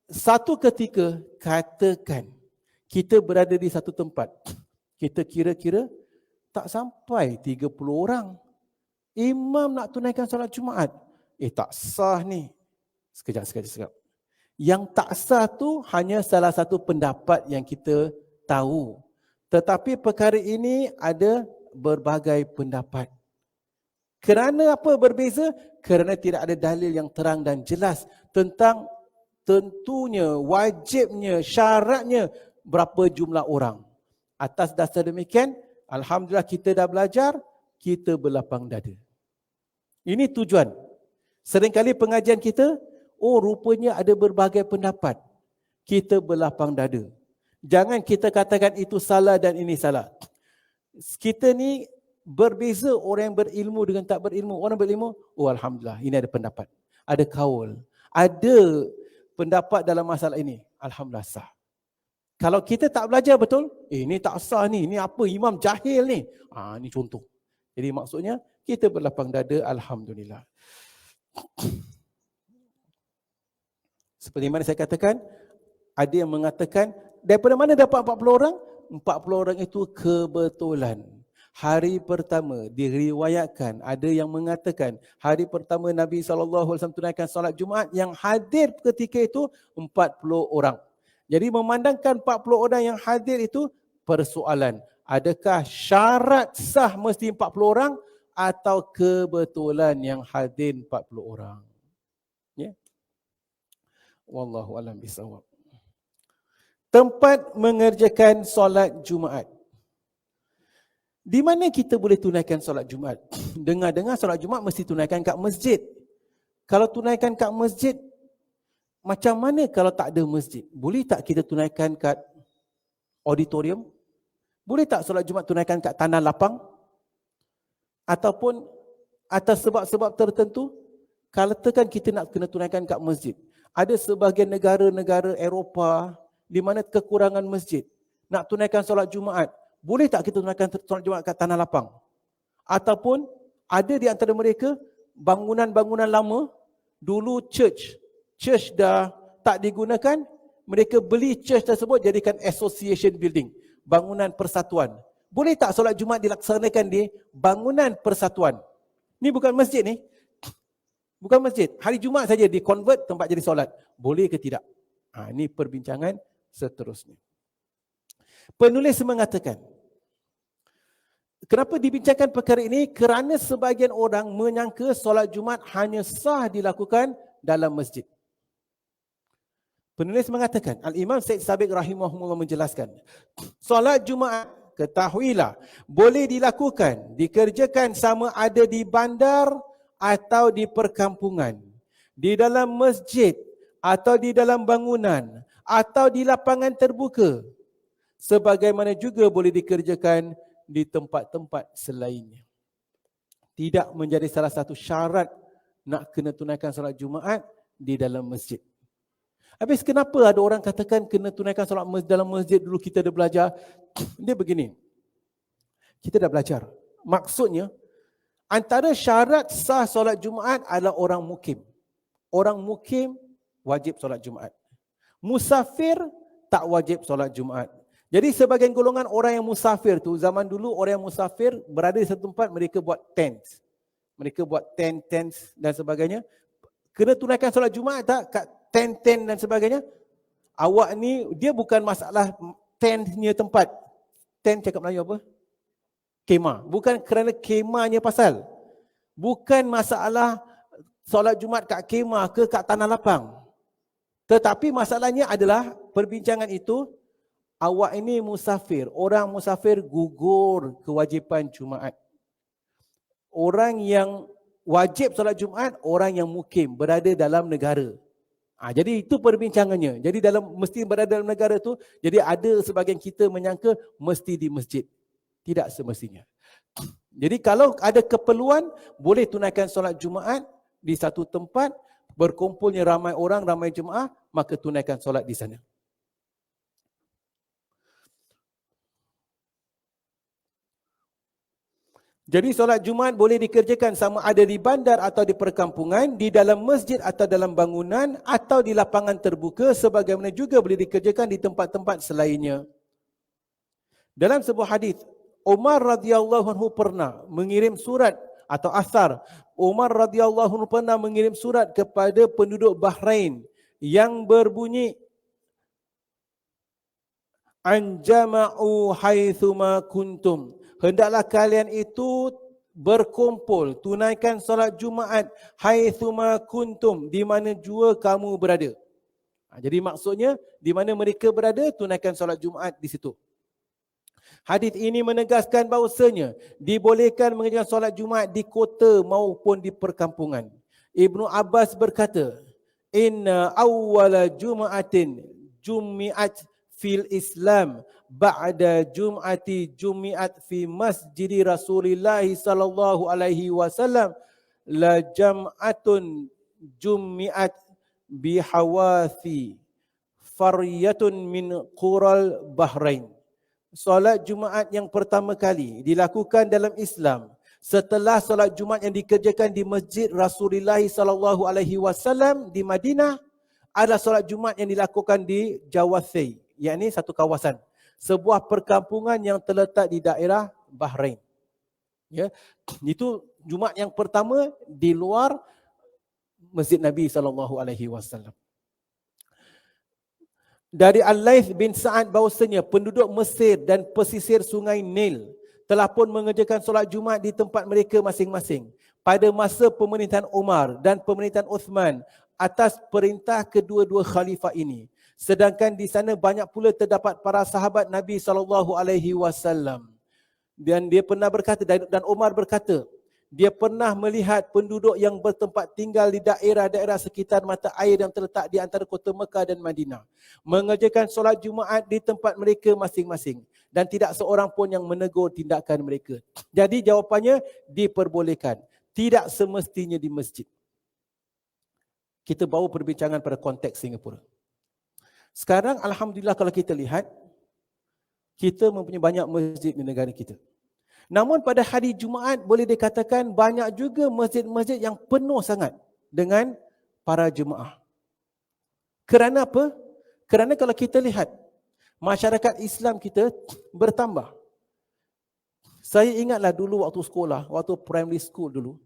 satu ketika, katakan, kita berada di satu tempat, kita kira-kira tak sampai 30 orang. Imam nak tunaikan solat Jumaat. Tak sah ni. Sekejap. Yang tak sah tu hanya salah satu pendapat yang kita tahu. Tetapi perkara ini ada berbagai pendapat. Kerana apa berbeza? Kerana tidak ada dalil yang terang dan jelas tentang tentunya, wajibnya, syaratnya berapa jumlah orang. Atas dasar demikian, alhamdulillah kita dah belajar, kita berlapang dada. Ini tujuan. Seringkali pengajian kita, rupanya ada berbagai pendapat. Kita berlapang dada. Jangan kita katakan itu salah dan ini salah. Kita ni berbeza orang yang berilmu dengan tak berilmu. Orang berilmu, alhamdulillah, ini ada pendapat. Ada kaul. Ada pendapat dalam masalah ini. Alhamdulillah sah. Kalau kita tak belajar betul, ini tak sah ni, ini apa, imam jahil ni. Ini contoh. Jadi maksudnya, kita berlapang dada, alhamdulillah. Seperti mana saya katakan, ada yang mengatakan, daripada mana dapat 40 orang? 40 orang itu kebetulan. Hari pertama diriwayatkan, ada yang mengatakan, hari pertama Nabi SAW tunaikan solat Jumaat, yang hadir ketika itu 40 orang. Jadi memandangkan 40 orang yang hadir itu, persoalan, adakah syarat sah mesti 40 orang, atau kebetulan yang hadir 40 orang? Ya. Wallahu a'lam bishawab. Tempat mengerjakan solat Jumaat. Di mana kita boleh tunaikan solat Jumaat? Dengar-dengar solat Jumaat mesti tunaikan kat masjid. Kalau tunaikan kat masjid, macam mana kalau tak ada masjid? Boleh tak kita tunaikan kat auditorium? Boleh tak solat Jumaat tunaikan kat tanah lapang? Ataupun atas sebab-sebab tertentu, kalau tekan kita nak kena tunaikan kat masjid. Ada sebahagian negara-negara Eropah di mana kekurangan masjid. Nak tunaikan solat Jumaat, boleh tak kita tunaikan solat Jumaat kat tanah lapang? Ataupun ada di antara mereka bangunan-bangunan lama, dulu church dah tak digunakan, mereka beli church tersebut jadikan association building, bangunan persatuan. Boleh tak solat Jumaat dilaksanakan di bangunan persatuan? Ni bukan masjid ni. Bukan masjid. Hari Jumaat saja di-convert tempat jadi solat. Boleh ke tidak? Ini perbincangan seterusnya. Penulis mengatakan, kenapa dibincangkan perkara ini? Kerana sebahagian orang menyangka solat Jumaat hanya sah dilakukan dalam masjid. Penulis mengatakan, Al-Imam Syed Sabiq rahimahullah menjelaskan, solat Jumaat, ketahuilah, boleh dilakukan, dikerjakan sama ada di bandar atau di perkampungan, di dalam masjid atau di dalam bangunan atau di lapangan terbuka, sebagaimana juga boleh dikerjakan di tempat-tempat selainnya. Tidak menjadi salah satu syarat nak kena tunaikan solat Jumaat di dalam masjid. Habis kenapa ada orang katakan kena tunaikan solat dalam masjid? Dulu kita dah belajar. Dia begini, kita dah belajar. Maksudnya, antara syarat sah solat Jumaat adalah orang mukim. orang mukim wajib solat Jumaat. Musafir tak wajib solat Jumaat. Jadi sebagian golongan orang yang musafir tu, zaman dulu orang yang musafir berada di satu tempat, mereka buat tents. Mereka buat tents dan sebagainya. Kena tunaikan solat Jumaat tak kat tent dan sebagainya? Awak ni, dia bukan masalah tentnya tempat. Tent cakap Melayu apa? Kemah. Bukan kerana kemahnya pasal. Bukan masalah solat Jumaat kat kemah ke kat tanah lapang. Tetapi masalahnya adalah perbincangan itu, awak ini musafir. Orang musafir gugur kewajipan Jumaat. Orang yang wajib solat Jumaat, orang yang mukim, berada dalam negara. Jadi itu perbincangannya. Jadi mesti berada dalam negara tu, jadi ada sebahagian kita menyangka mesti di masjid. Tidak semestinya. Jadi kalau ada keperluan, boleh tunaikan solat Jumaat di satu tempat, berkumpulnya ramai orang, ramai jemaah, maka tunaikan solat di sana. Jadi solat Jumaat boleh dikerjakan sama ada di bandar atau di perkampungan, di dalam masjid atau dalam bangunan, atau di lapangan terbuka, sebagaimana juga boleh dikerjakan di tempat-tempat selainnya. Dalam sebuah hadis, Umar radhiyallahu anhu pernah mengirim surat atau asar. Umar radhiyallahu anhu pernah mengirim surat kepada penduduk Bahrain yang berbunyi, Anjama'u haitsuma kuntum. Hendaklah kalian itu berkumpul, tunaikan solat Jumaat haitsuma kuntum, di mana jua kamu berada. Jadi maksudnya, di mana mereka berada, tunaikan solat Jumaat di situ. Hadis ini menegaskan bahawasanya dibolehkan mengerjakan solat Jumaat di kota maupun di perkampungan. Ibnu Abbas berkata, Inna awwala Jum'atin jumi'at fil Islam ba'da Jum'ati jumi'at fi masjidi Rasulillah sallallahu alaihi wasallam la jam'atun jumi'at bihawathi faryatun min qural Bahrain. Solat Jumaat yang pertama kali dilakukan dalam Islam setelah solat Jumaat yang dikerjakan di Masjid Rasulullah sallallahu alaihi wasallam di Madinah adalah solat Jumaat yang dilakukan di Jawathai, yakni satu kawasan, sebuah perkampungan yang terletak di daerah Bahrain. Ya, itu Jumaat yang pertama di luar Masjid Nabi sallallahu alaihi wasallam. Dari Al-Laith bin Sa'ad bahawasanya penduduk Mesir dan pesisir sungai Nil telah pun mengerjakan solat Jumaat di tempat mereka masing-masing pada masa pemerintahan Umar dan pemerintahan Uthman atas perintah kedua-dua khalifah ini. Sedangkan di sana banyak pula terdapat para sahabat Nabi SAW. Dan dia pernah berkata, dan Umar berkata, dia pernah melihat penduduk yang bertempat tinggal di daerah-daerah sekitar mata air yang terletak di antara kota Mekah dan Madinah mengerjakan solat Jumaat di tempat mereka masing-masing dan tidak seorang pun yang menegur tindakan mereka. Jadi jawapannya diperbolehkan, tidak semestinya di masjid. Kita bawa perbincangan pada konteks Singapura. Sekarang alhamdulillah kalau kita lihat, kita mempunyai banyak masjid di negara kita. Namun pada hari Jumaat boleh dikatakan banyak juga masjid-masjid yang penuh sangat dengan para jemaah. Kerana apa? Kerana kalau kita lihat masyarakat Islam kita bertambah. Saya ingatlah dulu waktu sekolah, waktu primary school dulu,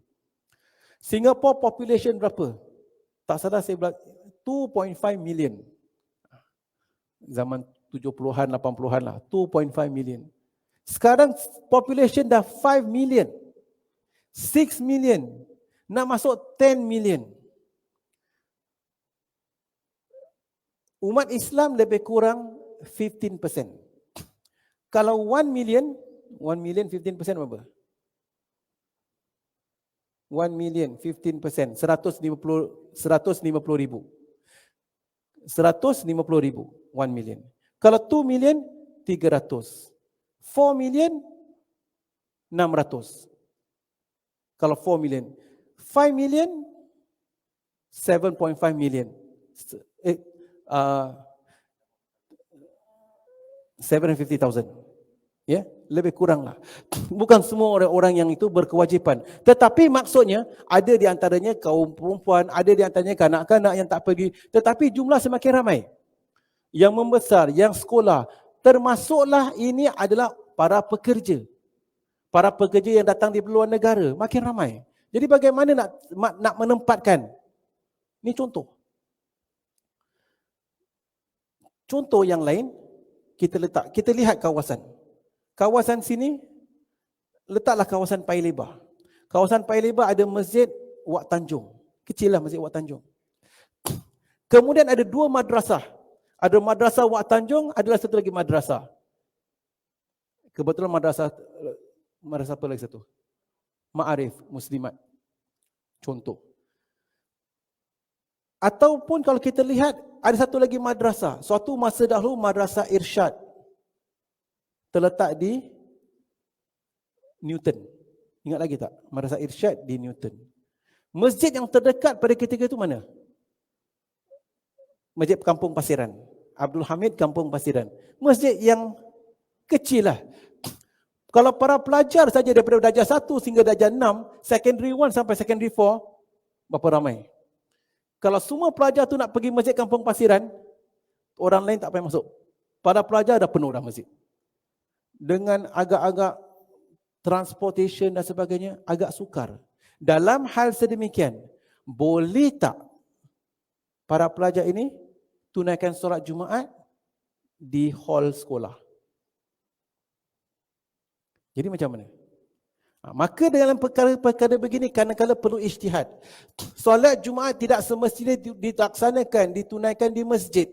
Singapore population berapa? Tak salah saya bilang 2.5 million. Zaman 70-an, 80-an lah, 2.5 million. Sekarang population dah 5 million, 6 million, nak masuk 10 million. Umat Islam lebih kurang 15%. Kalau 1 million 15% berapa? 1 million 15%, 150 ribu. 150 ribu, 1 million. Kalau 2 million, 300. 4 million, 600. Kalau 4 million. 5 million, 7.5 million. 750,000. Ya, lebih kuranglah. Bukan semua orang-orang yang itu berkewajipan. Tetapi maksudnya ada di antaranya kaum perempuan, ada di antaranya kanak-kanak yang tak pergi. Tetapi jumlah semakin ramai. Yang membesar, yang sekolah. Termasuklah ini adalah para pekerja. Para pekerja yang datang di luar negara. Makin ramai. Jadi bagaimana nak menempatkan? Ini contoh. Contoh yang lain, kita lihat kawasan. Kawasan sini, letaklah kawasan Paya Lebar. Kawasan Paya Lebar ada Masjid Wak Tanjung. Kecil lah Masjid Wak Tanjung. Kemudian ada 2 madrasah. Ada Madrasah Wak Tanjung, adalah satu lagi madrasah. Kebetulan madrasah apa lagi satu? Ma'arif, Muslimat. Contoh. Ataupun kalau kita lihat, ada satu lagi madrasah. Suatu masa dahulu Madrasah Irsyad. Terletak di Newton. Ingat lagi tak? Madrasah Irsyad di Newton. Masjid yang terdekat pada ketika itu mana? Masjid Kampung Pasiran. Abdul Hamid Kampung Pasiran. Masjid yang kecil lah. Kalau para pelajar saja daripada darjah 1 sehingga darjah 6, secondary 1 sampai secondary 4, berapa ramai? Kalau semua pelajar tu nak pergi Masjid Kampung Pasiran, orang lain tak payah masuk. Para pelajar dah penuh dah masjid. Dengan agak-agak transportation dan sebagainya, agak sukar. Dalam hal sedemikian, boleh tak para pelajar ini tunaikan solat Jumaat di hall sekolah? Jadi macam mana? Maka dalam perkara-perkara begini kadang-kadang perlu ijtihad. Solat Jumaat tidak semestinya dilaksanakan, ditunaikan di masjid.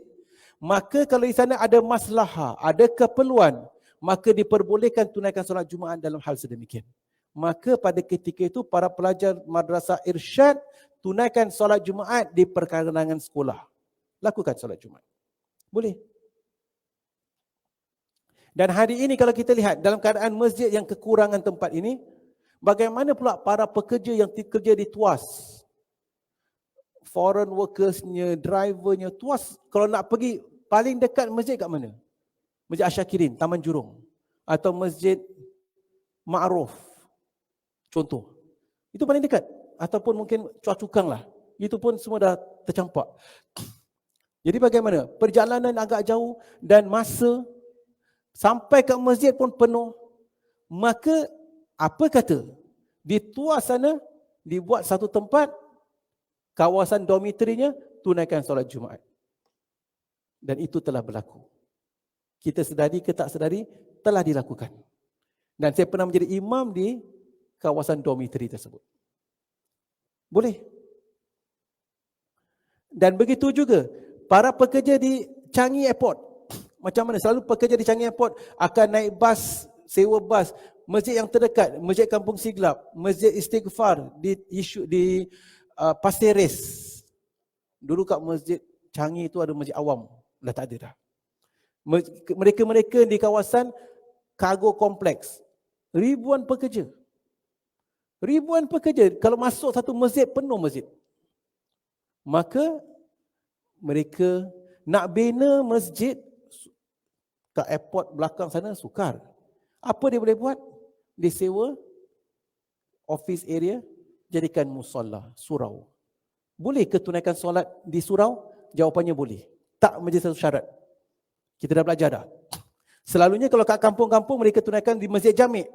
Maka kalau di sana ada maslahah, ada keperluan, maka diperbolehkan tunaikan solat Jumaat dalam hal sedemikian. Maka pada ketika itu para pelajar Madrasah Irsyad tunaikan solat Jumaat di perkarangan sekolah. Lakukan solat Jumaat. Boleh. Dan hari ini kalau kita lihat dalam keadaan masjid yang kekurangan tempat ini, bagaimana pula para pekerja yang kerja di tuas? Foreign workersnya, drivernya, tuas kalau nak pergi paling dekat masjid kat mana? Masjid Asyakirin, Taman Jurong. Atau Masjid Ma'ruf. Contoh. Itu paling dekat. Ataupun mungkin Chua Chu Kang lah. Itu pun semua dah tercampak. Jadi bagaimana? Perjalanan agak jauh dan masa sampai ke masjid pun penuh. Maka apa kata? Di tuas sana dibuat satu tempat, kawasan dormitorinya, tunaikan solat Jumaat. Dan itu telah berlaku. Kita sedari ke tak sedari, telah dilakukan. Dan saya pernah menjadi imam di kawasan dormitori tersebut. Boleh. Dan begitu juga, para pekerja di Changi Airport. Macam mana? Selalu pekerja di Changi Airport akan naik bas, sewa bas. Masjid yang terdekat, Masjid Kampung Siglap, Masjid Istighfar di Pasir Ris. Dulu kat Masjid Changi itu ada masjid awam. Dah tak ada dah. Mereka-mereka di kawasan Cargo Kompleks. Ribuan pekerja. Ribuan pekerja. Kalau masuk satu masjid, penuh masjid. Maka mereka nak bina masjid kat airport belakang sana sukar. Apa dia boleh buat? Dia sewa office area, jadikan musalla, surau. Boleh ke tunaikan solat di surau? Jawapannya boleh. Tak menjadi satu syarat. Kita dah belajar dah. Selalunya kalau kat kampung-kampung mereka tunaikan di masjid Jamik.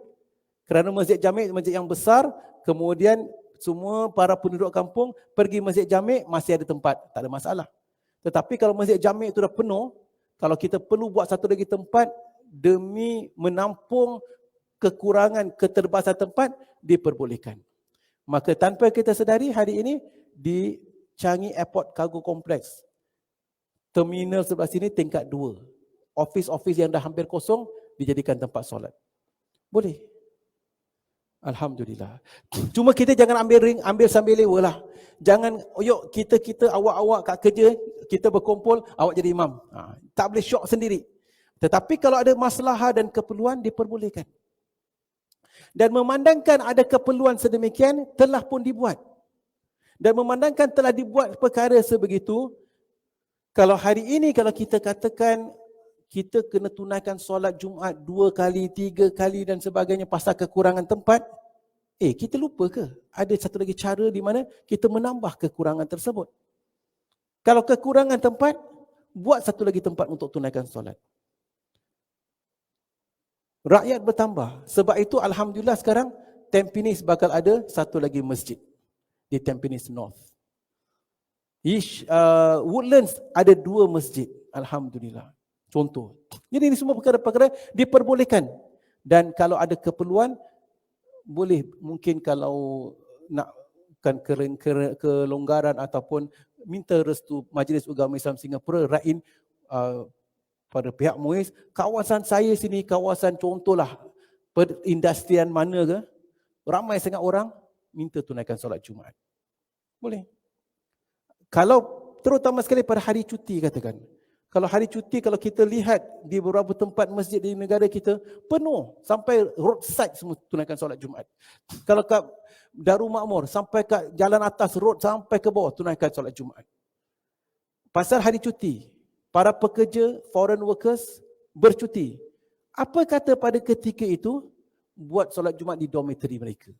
Kerana masjid Jamik masjid yang besar, kemudian semua para penduduk kampung pergi masjid Jamik, masih ada tempat, tak ada masalah. Tetapi kalau masjid Jamik itu dah penuh, kalau kita perlu buat satu lagi tempat demi menampung kekurangan keterbatasan tempat, diperbolehkan. Maka tanpa kita sedari hari ini di Changi Airport Cargo Complex, terminal sebelah sini tingkat 2. Office-office yang dah hampir kosong dijadikan tempat solat. Boleh. Alhamdulillah. Cuma kita jangan ambil sambil lewa lah. Jangan, yuk kita awak-awak kat kerja, kita berkumpul, awak jadi imam. Tak boleh syok sendiri. Tetapi kalau ada masalah dan keperluan, diperbolehkan. Dan memandangkan ada keperluan sedemikian, telah pun dibuat. Dan memandangkan telah dibuat perkara sebegitu, kalau hari ini kalau kita katakan kita kena tunaikan solat Jumaat 2 kali, 3 kali dan sebagainya pasal kekurangan tempat? Kita lupa ke? Ada satu lagi cara di mana kita menambah kekurangan tersebut. Kalau kekurangan tempat, buat satu lagi tempat untuk tunaikan solat. Rakyat bertambah. Sebab itu Alhamdulillah sekarang Tampines bakal ada satu lagi masjid di Tampines North. Woodlands ada 2 masjid. Alhamdulillah. Contoh. Jadi ini semua perkara-perkara diperbolehkan. Dan kalau ada keperluan, boleh mungkin kalau nakkan kelonggaran ataupun minta restu Majlis Ugama Islam Singapura, Rain pada pihak MUIS, kawasan saya sini, kawasan contohlah perindustrian mana ke, ramai sangat orang, minta tunaikan solat Jumaat. Boleh. Kalau terutama sekali pada hari cuti katakan, kalau hari cuti, kalau kita lihat di beberapa tempat masjid di negara kita, penuh. Sampai roadside semua tunaikan solat Jumaat. Kalau kat Darul Makmur, sampai kat jalan atas road, sampai ke bawah, tunaikan solat Jumaat. Pasal hari cuti, para pekerja, foreign workers, bercuti. Apa kata pada ketika itu, buat solat Jumaat di dormitory mereka.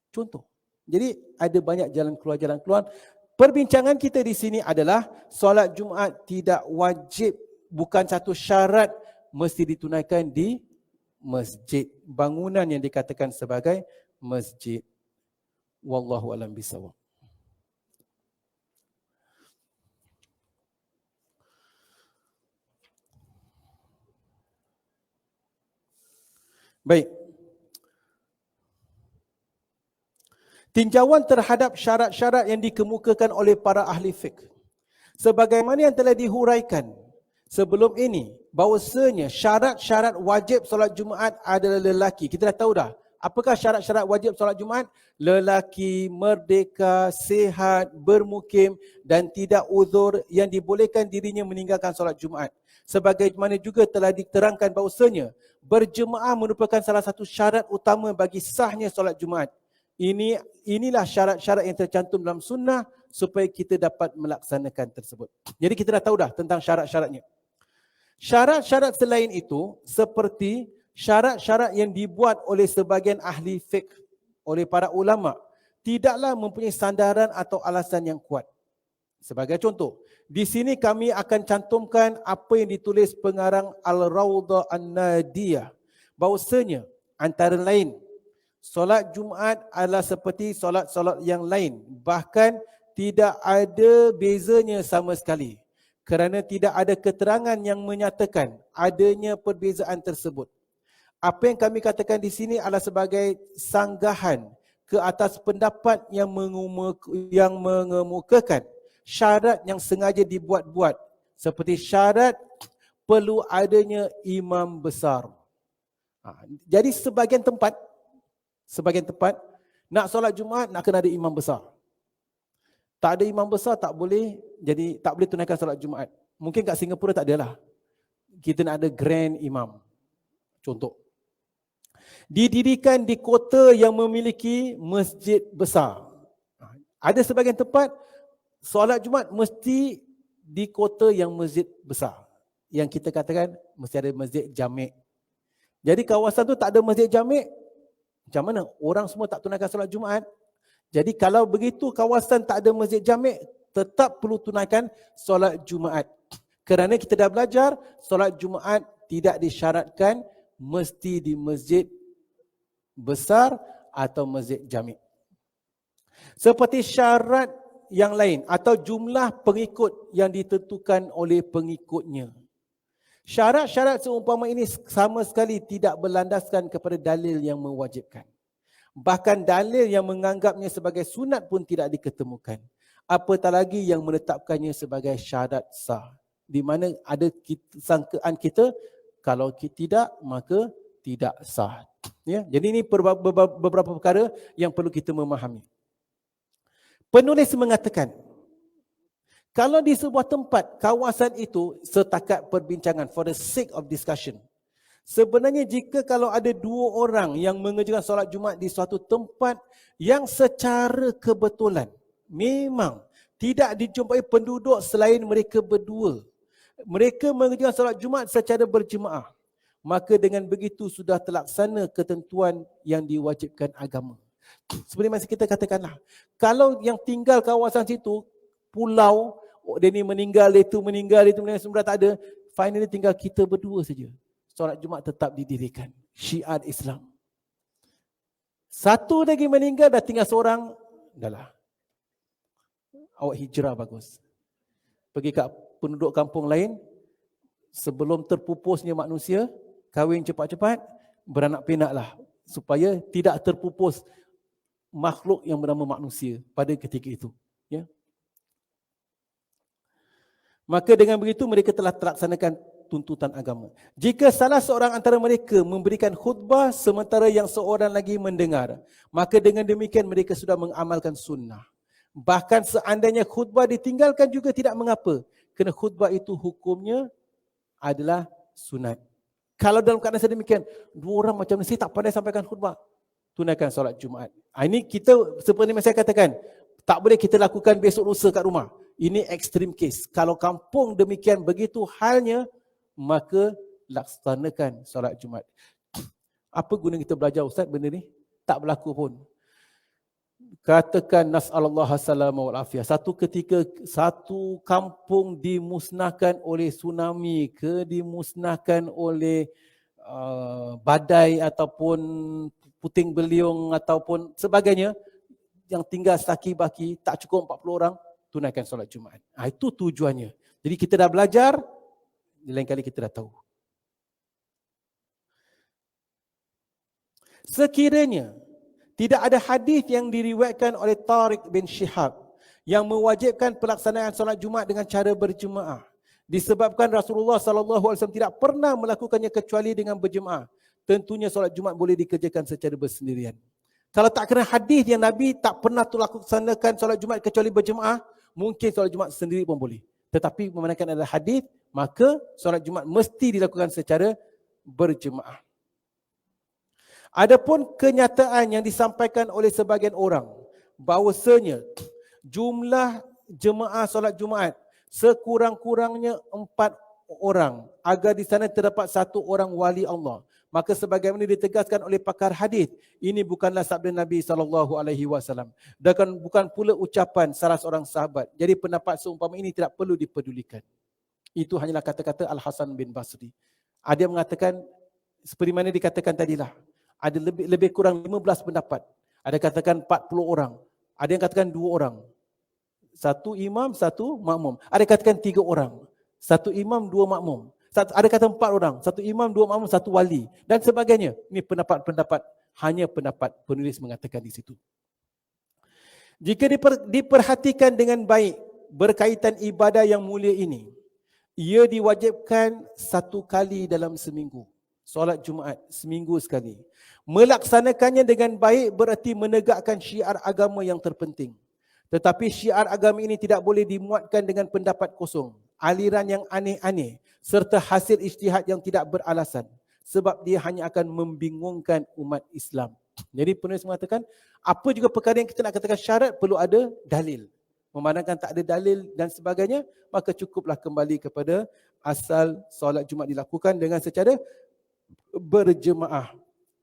Contoh. Jadi ada banyak jalan keluar. Perbincangan kita di sini adalah solat Jumaat tidak wajib, bukan satu syarat mesti ditunaikan di masjid, bangunan yang dikatakan sebagai masjid. Wallahu a'lam bishawab. Baik. Tinjauan terhadap syarat-syarat yang dikemukakan oleh para ahli fiqh. Sebagaimana yang telah dihuraikan sebelum ini, bahawasanya syarat-syarat wajib solat Jumaat adalah lelaki. Kita dah tahu dah. Apakah syarat-syarat wajib solat Jumaat? Lelaki, merdeka, sihat, bermukim dan tidak uzur yang dibolehkan dirinya meninggalkan solat Jumaat. Sebagaimana juga telah diterangkan bahawasanya berjemaah merupakan salah satu syarat utama bagi sahnya solat Jumaat. Inilah syarat-syarat yang tercantum dalam sunnah supaya kita dapat melaksanakan tersebut. Jadi kita dah tahu dah tentang syarat-syaratnya. Syarat-syarat selain itu seperti syarat-syarat yang dibuat oleh sebagian ahli fiqh, oleh para ulama, tidaklah mempunyai sandaran atau alasan yang kuat. Sebagai contoh, di sini kami akan cantumkan apa yang ditulis pengarang Al-Rawdah An-Nadiyah, bahawasanya antara lain solat Jumaat adalah seperti solat-solat yang lain. Bahkan tidak ada bezanya sama sekali. Kerana tidak ada keterangan yang menyatakan adanya perbezaan tersebut. Apa yang kami katakan di sini adalah sebagai sanggahan ke atas pendapat yang mengemukakan syarat yang sengaja dibuat-buat. Seperti syarat perlu adanya imam besar. Jadi sebagian tempat nak solat Jumaat nak kena ada imam besar. Tak ada imam besar tak boleh, jadi tak boleh tunaikan solat Jumaat. Mungkin kat Singapura tak adalah. Kita nak ada grand imam. Contoh. Didirikan di kota yang memiliki masjid besar. Ada sebagian tempat solat Jumaat mesti di kota yang masjid besar. Yang kita katakan mesti ada masjid jami'. Jadi kawasan tu tak ada masjid jami', macam mana? Orang semua tak tunaikan solat Jumaat. Jadi kalau begitu kawasan tak ada masjid jami', tetap perlu tunaikan solat Jumaat. Kerana kita dah belajar, solat Jumaat tidak disyaratkan mesti di masjid besar atau masjid jami'. Seperti syarat yang lain atau jumlah pengikut yang ditentukan oleh pengikutnya. Syarat-syarat seumpama ini sama sekali tidak berlandaskan kepada dalil yang mewajibkan. Bahkan dalil yang menganggapnya sebagai sunat pun tidak diketemukan. Apatah lagi yang menetapkannya sebagai syarat sah. Di mana ada sangkaan kita, kalau tidak maka tidak sah. Ya, jadi ini beberapa perkara yang perlu kita memahami. Penulis mengatakan, kalau di sebuah tempat, kawasan itu setakat perbincangan, for the sake of discussion. Sebenarnya jika kalau ada 2 orang yang mengerjakan solat Jumaat di suatu tempat yang secara kebetulan memang tidak dijumpai penduduk selain mereka berdua Mereka mengerjakan solat Jumaat secara berjemaah. Maka dengan begitu sudah terlaksana ketentuan yang diwajibkan agama. Seperti masa kita katakanlah, kalau yang tinggal kawasan situ, pulau, dia ni meninggal, itu meninggal, semua tak ada, finally tinggal kita berdua saja. Solat Jumaat tetap didirikan. Syiar Islam. Satu lagi meninggal, dah tinggal seorang, dah lah. Awak hijrah bagus. Pergi kat penduduk kampung lain, sebelum terpupusnya manusia, kahwin cepat-cepat, beranak pinaklah supaya tidak terpupus makhluk yang bernama manusia pada ketika itu. Ya. Maka dengan begitu mereka telah terlaksanakan tuntutan agama. Jika salah seorang antara mereka memberikan khutbah sementara yang seorang lagi mendengar, maka dengan demikian mereka sudah mengamalkan sunnah. Bahkan seandainya khutbah ditinggalkan juga tidak mengapa, kerana khutbah itu hukumnya adalah sunat. Kalau dalam keadaan sedemikian, dua orang macam ni, saya tak pandai sampaikan khutbah, tunaikan solat Jumaat. Ini kita, seperti yang saya katakan, tak boleh kita lakukan besok lusa kat rumah. Ini extreme case. Kalau kampung demikian begitu halnya, maka laksanakan solat Jumaat. Apa guna kita belajar Ustaz benda ni? Tak berlaku pun. Katakan nas'alallah as-salama wal afiyah. Satu ketika satu kampung dimusnahkan oleh tsunami ke, dimusnahkan oleh badai ataupun puting beliung ataupun sebagainya, yang tinggal saki-baki, tak cukup 40 orang, tunaikan solat Jumaat. Itu tujuannya. Jadi kita dah belajar, lain kali kita dah tahu. Sekiranya tidak ada hadis yang diriwayatkan oleh Tariq bin Shihab yang mewajibkan pelaksanaan solat Jumaat dengan cara berjemaah, disebabkan Rasulullah SAW tidak pernah melakukannya kecuali dengan berjemaah, tentunya solat Jumaat boleh dikerjakan secara bersendirian. Kalau tak kena hadis yang Nabi tak pernah laksanakan solat Jumaat kecuali berjemaah, mungkin solat Jumaat sendiri pun boleh. Tetapi memandangkan ada hadis, maka solat Jumaat mesti dilakukan secara berjemaah. Adapun kenyataan yang disampaikan oleh sebahagian orang bahawasanya jumlah jemaah solat Jumaat sekurang-kurangnya 4 orang agar di sana terdapat 1 orang wali Allah, maka sebagaimana ditegaskan oleh pakar hadis, ini bukanlah sabda Nabi SAW dan bukan pula ucapan salah seorang sahabat. Jadi pendapat seumpama ini tidak perlu dipedulikan. Itu hanyalah kata-kata Al-Hasan bin Basri. Ada yang mengatakan seperti mana dikatakan tadilah, ada lebih kurang 15 pendapat. Ada katakan 40 orang. Ada yang katakan 2 orang. 1 imam, 1 makmum. Ada katakan 3 orang. 1 imam, 2 makmum. Ada kata 4 orang. 1 imam, 2 makmum, 1 wali. Dan sebagainya. Ini pendapat-pendapat. Hanya pendapat penulis mengatakan di situ. Jika diperhatikan dengan baik berkaitan ibadah yang mulia ini, ia diwajibkan 1 kali dalam seminggu. Solat Jumaat seminggu sekali. Melaksanakannya dengan baik berarti menegakkan syiar agama yang terpenting. Tetapi syiar agama ini tidak boleh dimuatkan dengan pendapat kosong, aliran yang aneh-aneh serta hasil ijtihad yang tidak beralasan, sebab dia hanya akan membingungkan umat Islam. Jadi penulis mengatakan apa juga perkara yang kita nak katakan syarat perlu ada dalil. Memandangkan tak ada dalil dan sebagainya, maka cukuplah kembali kepada asal solat Jumaat dilakukan dengan secara berjemaah.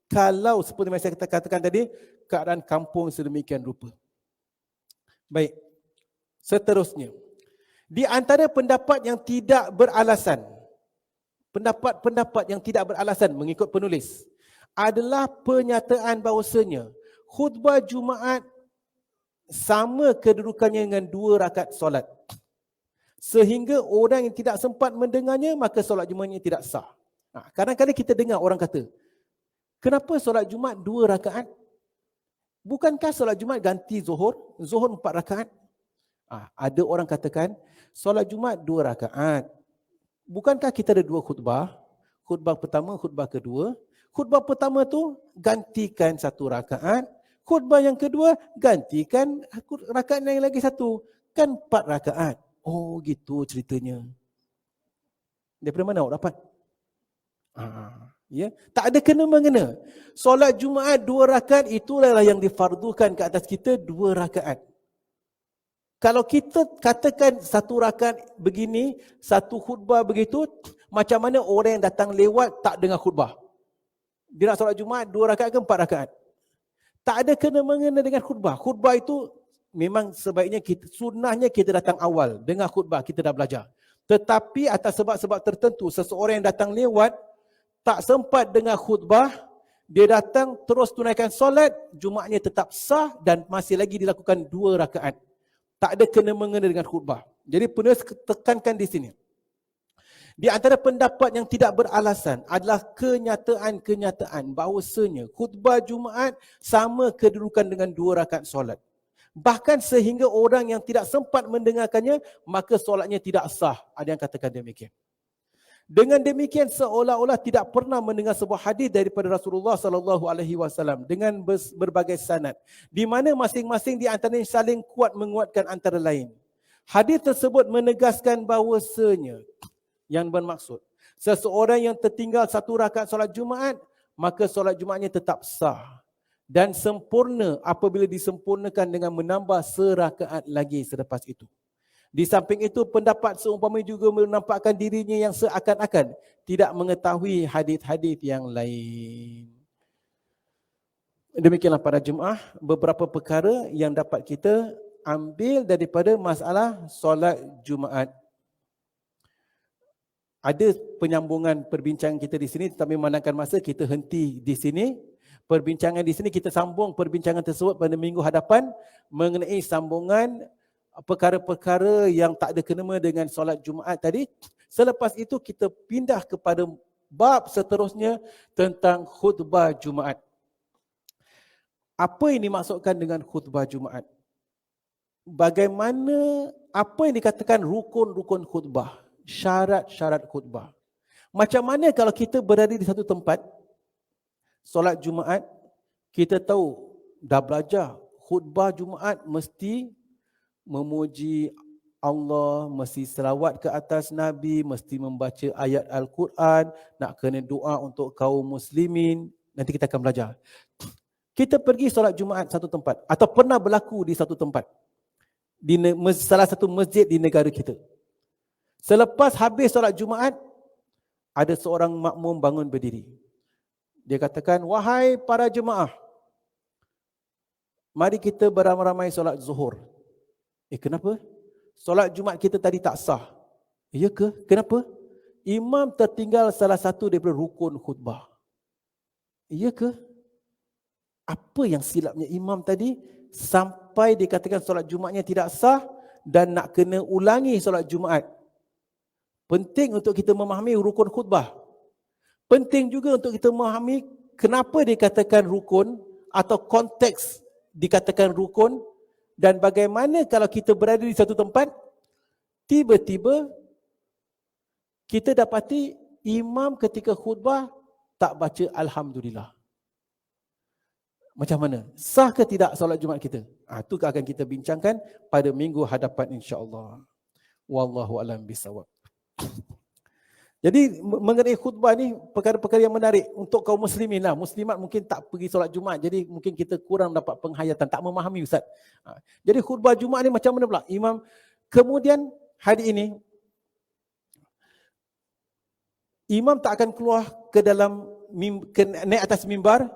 Kalau seperti yang saya katakan tadi, keadaan kampung sedemikian rupa. Baik, seterusnya. Di antara pendapat yang tidak beralasan, pendapat-pendapat yang tidak beralasan mengikut penulis, adalah pernyataan bahawasanya khutbah Jumaat sama kedudukannya dengan 2 rakaat solat. Sehingga orang yang tidak sempat mendengarnya, maka solat Jumaatnya tidak sah. Kadang-kadang kita dengar orang kata, kenapa solat Jumaat 2 rakaat? Bukankah solat Jumaat ganti Zuhur? Zuhur 4 rakaat. Ada orang katakan, solat Jumaat 2 rakaat. Bukankah kita ada 2 khutbah? Khutbah pertama, khutbah kedua. Khutbah pertama tu gantikan 1 rakaat. Khutbah yang kedua gantikan rakaat yang lagi 1. Kan 4 rakaat. Oh gitu ceritanya. Daripada mana awak dapat? Ya, tak ada kena-mengena. Solat Jumaat 2 rakaat itulah yang difardukan ke atas kita 2 rakaat. Kalau kita katakan satu rakaat begini, satu khutbah begitu, macam mana orang yang datang lewat tak dengar khutbah? Dia nak solat Jumaat 2 rakaat ke 4 rakaat? Tak ada kena-mengena dengan khutbah. Khutbah itu memang sebaiknya sunnahnya kita datang awal, dengar khutbah, kita dah belajar. Tetapi atas sebab-sebab tertentu, seseorang yang datang lewat, tak sempat dengar khutbah, dia datang terus tunaikan solat, Jumaatnya tetap sah dan masih lagi dilakukan 2 rakaat. Tak ada kena-mengena dengan khutbah. Jadi penulis tekankan di sini. Di antara pendapat yang tidak beralasan adalah kenyataan-kenyataan bahawasanya khutbah Jumaat sama kedudukan dengan 2 rakaat solat. Bahkan sehingga orang yang tidak sempat mendengarkannya, maka solatnya tidak sah. Ada yang katakan demikian. Dengan demikian seolah-olah tidak pernah mendengar sebuah hadis daripada Rasulullah sallallahu alaihi wasallam dengan berbagai sanad, di mana masing-masing di antaranya saling kuat menguatkan antara lain. Hadis tersebut menegaskan bahawasanya yang bermaksud seseorang yang tertinggal 1 rakaat solat Jumaat, maka solat Jumaatnya tetap sah dan sempurna apabila disempurnakan dengan menambah serakaat lagi selepas itu. Di samping itu, pendapat seumpama juga menampakkan dirinya yang seakan-akan tidak mengetahui hadis-hadis yang lain. Demikianlah para jemaah beberapa perkara yang dapat kita ambil daripada masalah solat Jumaat. Ada penyambungan perbincangan kita di sini, tetapi memandangkan masa, kita henti di sini. Perbincangan di sini kita sambung perbincangan tersebut pada minggu hadapan mengenai sambungan perkara-perkara yang tak ada kena-mengena dengan solat Jumaat tadi. Selepas itu kita pindah kepada bab seterusnya tentang khutbah Jumaat. Apa yang dimaksudkan dengan khutbah Jumaat? Bagaimana, apa yang dikatakan rukun-rukun khutbah, syarat-syarat khutbah? Macam mana kalau kita berada di satu tempat solat Jumaat, kita tahu dah belajar khutbah Jumaat mesti memuji Allah, mesti selawat ke atas Nabi, mesti membaca ayat Al-Quran, nak kena doa untuk kaum muslimin. Nanti kita akan belajar. Kita pergi solat Jumaat satu tempat atau pernah berlaku di satu tempat, di salah satu masjid di negara kita. Selepas habis solat Jumaat, ada seorang makmum bangun berdiri. Dia katakan, wahai para jemaah, mari kita beramai-ramai solat zuhur. Kenapa? Solat Jumaat kita tadi tak sah. Ya ke? Kenapa? Imam tertinggal salah satu daripada rukun khutbah. Ya ke? Apa yang silapnya imam tadi sampai dikatakan solat Jumaatnya tidak sah dan nak kena ulangi solat Jumaat? Penting untuk kita memahami rukun khutbah. Penting juga untuk kita memahami kenapa dikatakan rukun atau konteks dikatakan rukun, dan bagaimana kalau kita berada di satu tempat, tiba-tiba kita dapati imam ketika khutbah tak baca Alhamdulillah. Macam mana? Sah ke tidak solat Jumaat kita? Itu akan kita bincangkan pada minggu hadapan insya-Allah. Wallahu a'lam bishawab. Jadi mengenai khutbah ni perkara-perkara yang menarik untuk kaum muslimin lah. Muslimat mungkin tak pergi solat Jumaat, jadi mungkin kita kurang dapat penghayatan, tak memahami Ustaz. Jadi khutbah Jumaat ni macam mana pula? Imam, kemudian hari ini imam tak akan keluar ke dalam naik atas mimbar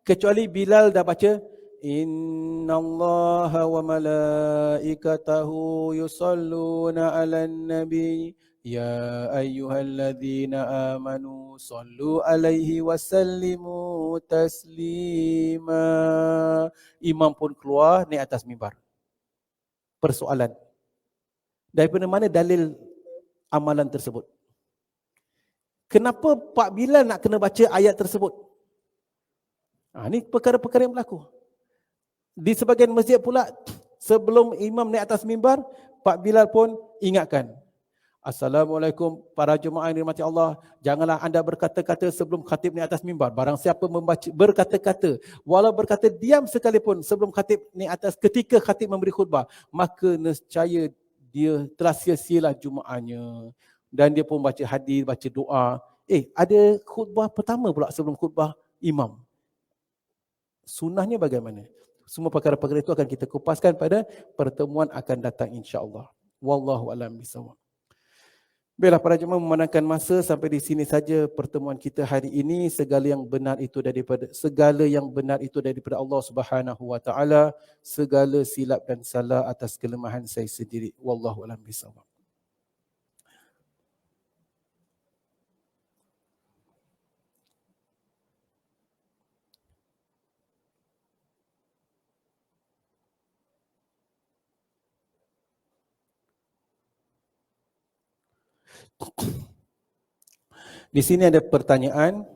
kecuali Bilal dah baca innallaha wa malaikatahu yusalluna 'alan nabi ya ayyuhalladzina amanu sallu alaihi wasallimu taslima. Imam pun keluar naik atas mimbar. Persoalan, daripada mana dalil amalan tersebut? Kenapa Pak Bilal nak kena baca ayat tersebut? Ini perkara-perkara yang berlaku. Di sebagian masjid pula, sebelum imam naik atas mimbar, Pak Bilal pun ingatkan, Assalamualaikum para jemaah yang dirahmati Allah, janganlah anda berkata-kata sebelum khatib naik atas mimbar. Barang siapa membaca berkata-kata, walau berkata diam sekalipun sebelum khatib naik atas, ketika khatib memberi khutbah, maka nescaya dia telah sia-sialah Jumaatnya. Dan dia pun baca hadis, baca doa. Ada khutbah pertama pula sebelum khutbah imam. Sunnahnya bagaimana? Semua perkara-perkara itu akan kita kupaskan pada pertemuan akan datang insya-Allah. Wallahu a'lam bishawab. Baiklah para jemaah, memandangkan masa, sampai di sini saja pertemuan kita hari ini. Segala yang benar itu daripada Allah Subhanahu wa taala. Segala silap dan salah atas kelemahan saya sendiri. Wallahu a'lam bishawab. Di sini ada pertanyaan,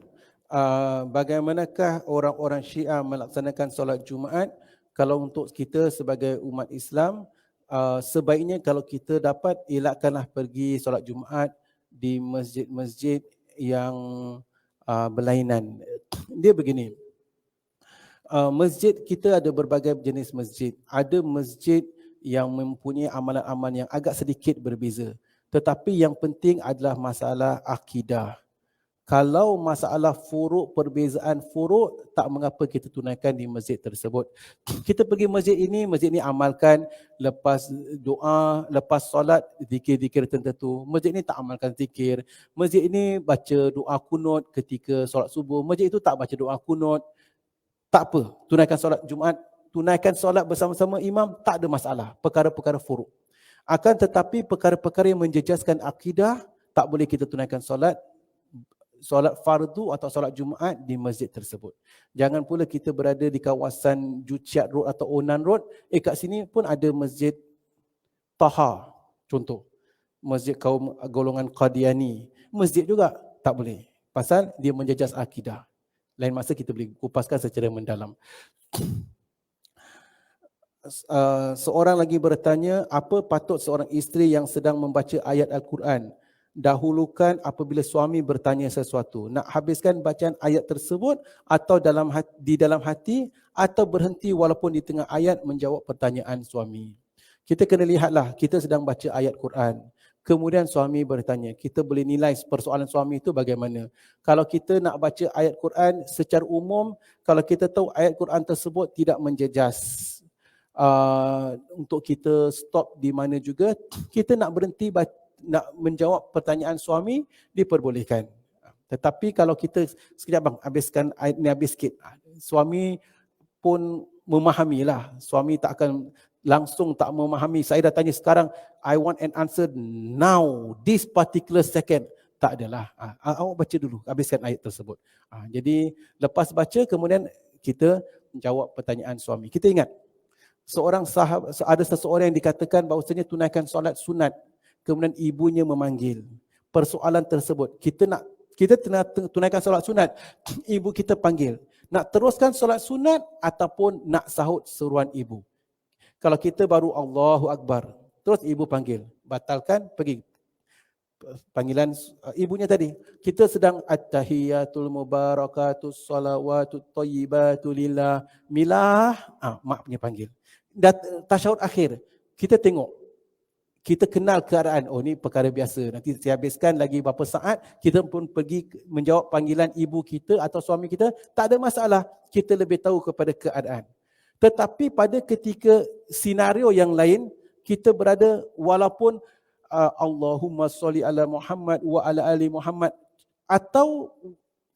bagaimanakah orang-orang Syiah melaksanakan solat Jumaat? Kalau untuk kita sebagai umat Islam, sebaiknya kalau kita dapat, elakkanlah pergi solat Jumaat di masjid-masjid yang berlainan. Dia begini, masjid kita ada berbagai jenis masjid. Ada masjid yang mempunyai amalan-amalan yang agak sedikit berbeza. Tetapi yang penting adalah masalah akidah. Kalau masalah furuk, perbezaan furuk, tak mengapa kita tunaikan di masjid tersebut. Kita pergi masjid ini amalkan lepas doa, lepas solat, zikir-zikir tertentu. Masjid ini tak amalkan zikir. Masjid ini baca doa kunut ketika solat subuh. Masjid itu tak baca doa kunut. Tak apa, tunaikan solat Jumaat, tunaikan solat bersama-sama imam, tak ada masalah. Perkara-perkara furuk. Akan tetapi perkara-perkara yang menjejaskan akidah, tak boleh kita tunaikan solat fardu atau solat Jumaat di masjid tersebut. Jangan pula kita berada di kawasan Juchiat Road atau Onan Road. Kat sini pun ada masjid Taha, contoh. Masjid kaum golongan Qadiani. Masjid juga tak boleh. Pasal dia menjejas akidah. Lain masa kita boleh kupaskan secara mendalam. Seorang lagi bertanya, apa patut seorang isteri yang sedang membaca ayat Al-Quran dahulukan apabila suami bertanya sesuatu? Nak habiskan bacaan ayat tersebut atau di dalam hati, atau berhenti walaupun di tengah ayat menjawab pertanyaan suami? Kita kena lihatlah, kita sedang baca ayat Quran. Kemudian suami bertanya, kita boleh nilai persoalan suami itu bagaimana. Kalau kita nak baca ayat Quran secara umum, kalau kita tahu ayat Quran tersebut tidak menjejas, untuk kita stop di mana juga, kita nak berhenti nak menjawab pertanyaan suami, diperbolehkan. Tetapi kalau kita sekejap bang, habiskan ayat ni habis sikit, suami pun memahamilah. Suami tak akan langsung tak memahami. Saya dah tanya sekarang, I want an answer now, this particular second. Tak adalah. Awak baca dulu, habiskan ayat tersebut. Jadi lepas baca, kemudian kita jawab pertanyaan suami. Kita ingat, ada seseorang yang dikatakan bahawasanya tunaikan solat sunat, kemudian ibunya memanggil. Persoalan tersebut, kita tunaikan solat sunat, ibu kita panggil. Nak teruskan solat sunat ataupun nak sahut seruan ibu. Kalau kita baru Allahu Akbar, terus ibu panggil, batalkan, pergi. Panggilan ibunya tadi. Kita sedang at-tahiyatul mubarakatus salawatut thayyibatu lillah. Milah, mak punya panggil. Tasyahud akhir, kita tengok, kita kenal keadaan, oh ni perkara biasa, nanti saya habiskan lagi berapa saat, kita pun pergi menjawab panggilan ibu kita atau suami kita, tak ada masalah, kita lebih tahu kepada keadaan. Tetapi pada ketika senario yang lain, kita berada walaupun Allahumma sholli ala Muhammad wa ala ali Muhammad, atau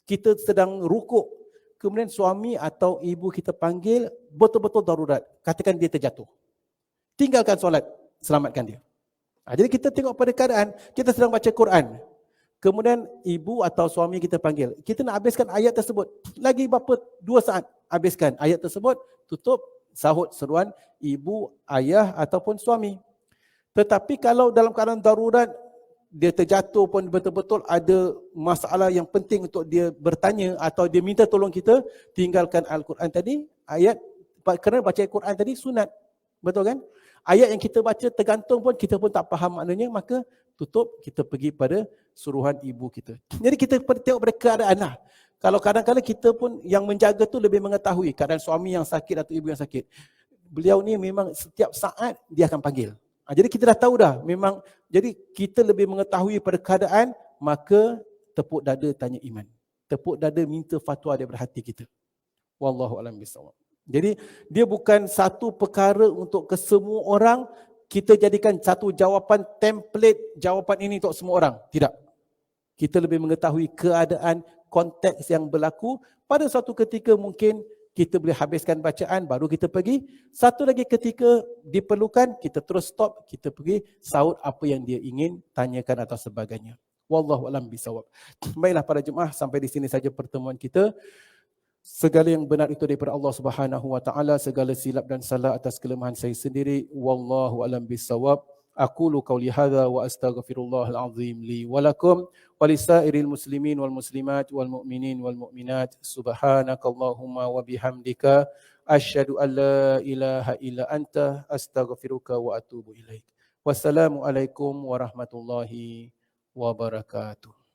kita sedang rukuk, kemudian suami atau ibu kita panggil, betul-betul darurat, katakan dia terjatuh, tinggalkan solat, selamatkan dia. Jadi kita tengok pada keadaan, kita sedang baca Quran, kemudian ibu atau suami kita panggil, kita nak habiskan ayat tersebut, lagi berapa, 2 saat, habiskan ayat tersebut, tutup, sahut seruan ibu, ayah ataupun suami. Tetapi kalau dalam keadaan darurat, dia terjatuh pun betul-betul ada masalah yang penting untuk dia bertanya atau dia minta tolong kita, tinggalkan Al-Quran tadi, ayat, kerana baca Al-Quran tadi sunat, betul kan? Ayat yang kita baca tergantung pun kita pun tak faham maknanya, maka tutup, kita pergi pada suruhan ibu kita. Jadi kita tengok pada keadaan lah. Kalau kadang-kadang kita pun yang menjaga tu lebih mengetahui keadaan suami yang sakit atau ibu yang sakit. Beliau ni memang setiap saat dia akan panggil. Jadi kita dah tahu dah, memang, jadi kita lebih mengetahui pada keadaan, maka tepuk dada tanya iman. Tepuk dada minta fatwa daripada hati kita. Wallahu a'lam bishawab. Jadi dia bukan satu perkara untuk kesemua orang, kita jadikan satu jawapan template jawapan ini untuk semua orang. Tidak. Kita lebih mengetahui keadaan, konteks yang berlaku. Pada suatu ketika mungkin kita boleh habiskan bacaan, baru kita pergi. Satu lagi ketika diperlukan, kita terus stop, kita pergi sahut apa yang dia ingin tanyakan atau sebagainya. Wallahu a'lam bishawab. Baiklah para jemaah, sampai di sini saja pertemuan kita. Segala yang benar itu daripada Allah Subhanahu wa taala, segala silap dan salah atas kelemahan saya sendiri. Wallahu a'lam bishawab. Aqulu qawli hadza wa astaghfirullahal azim li wa lakum wa lisairil muslimin wal muslimat wal mu'minin wal mu'minat. Subhanakallahumma wa bihamdika asyhadu an la ilaha illa anta astaghfiruka wa atubu ilaik. Wassalamualaikum warahmatullahi wabarakatuh.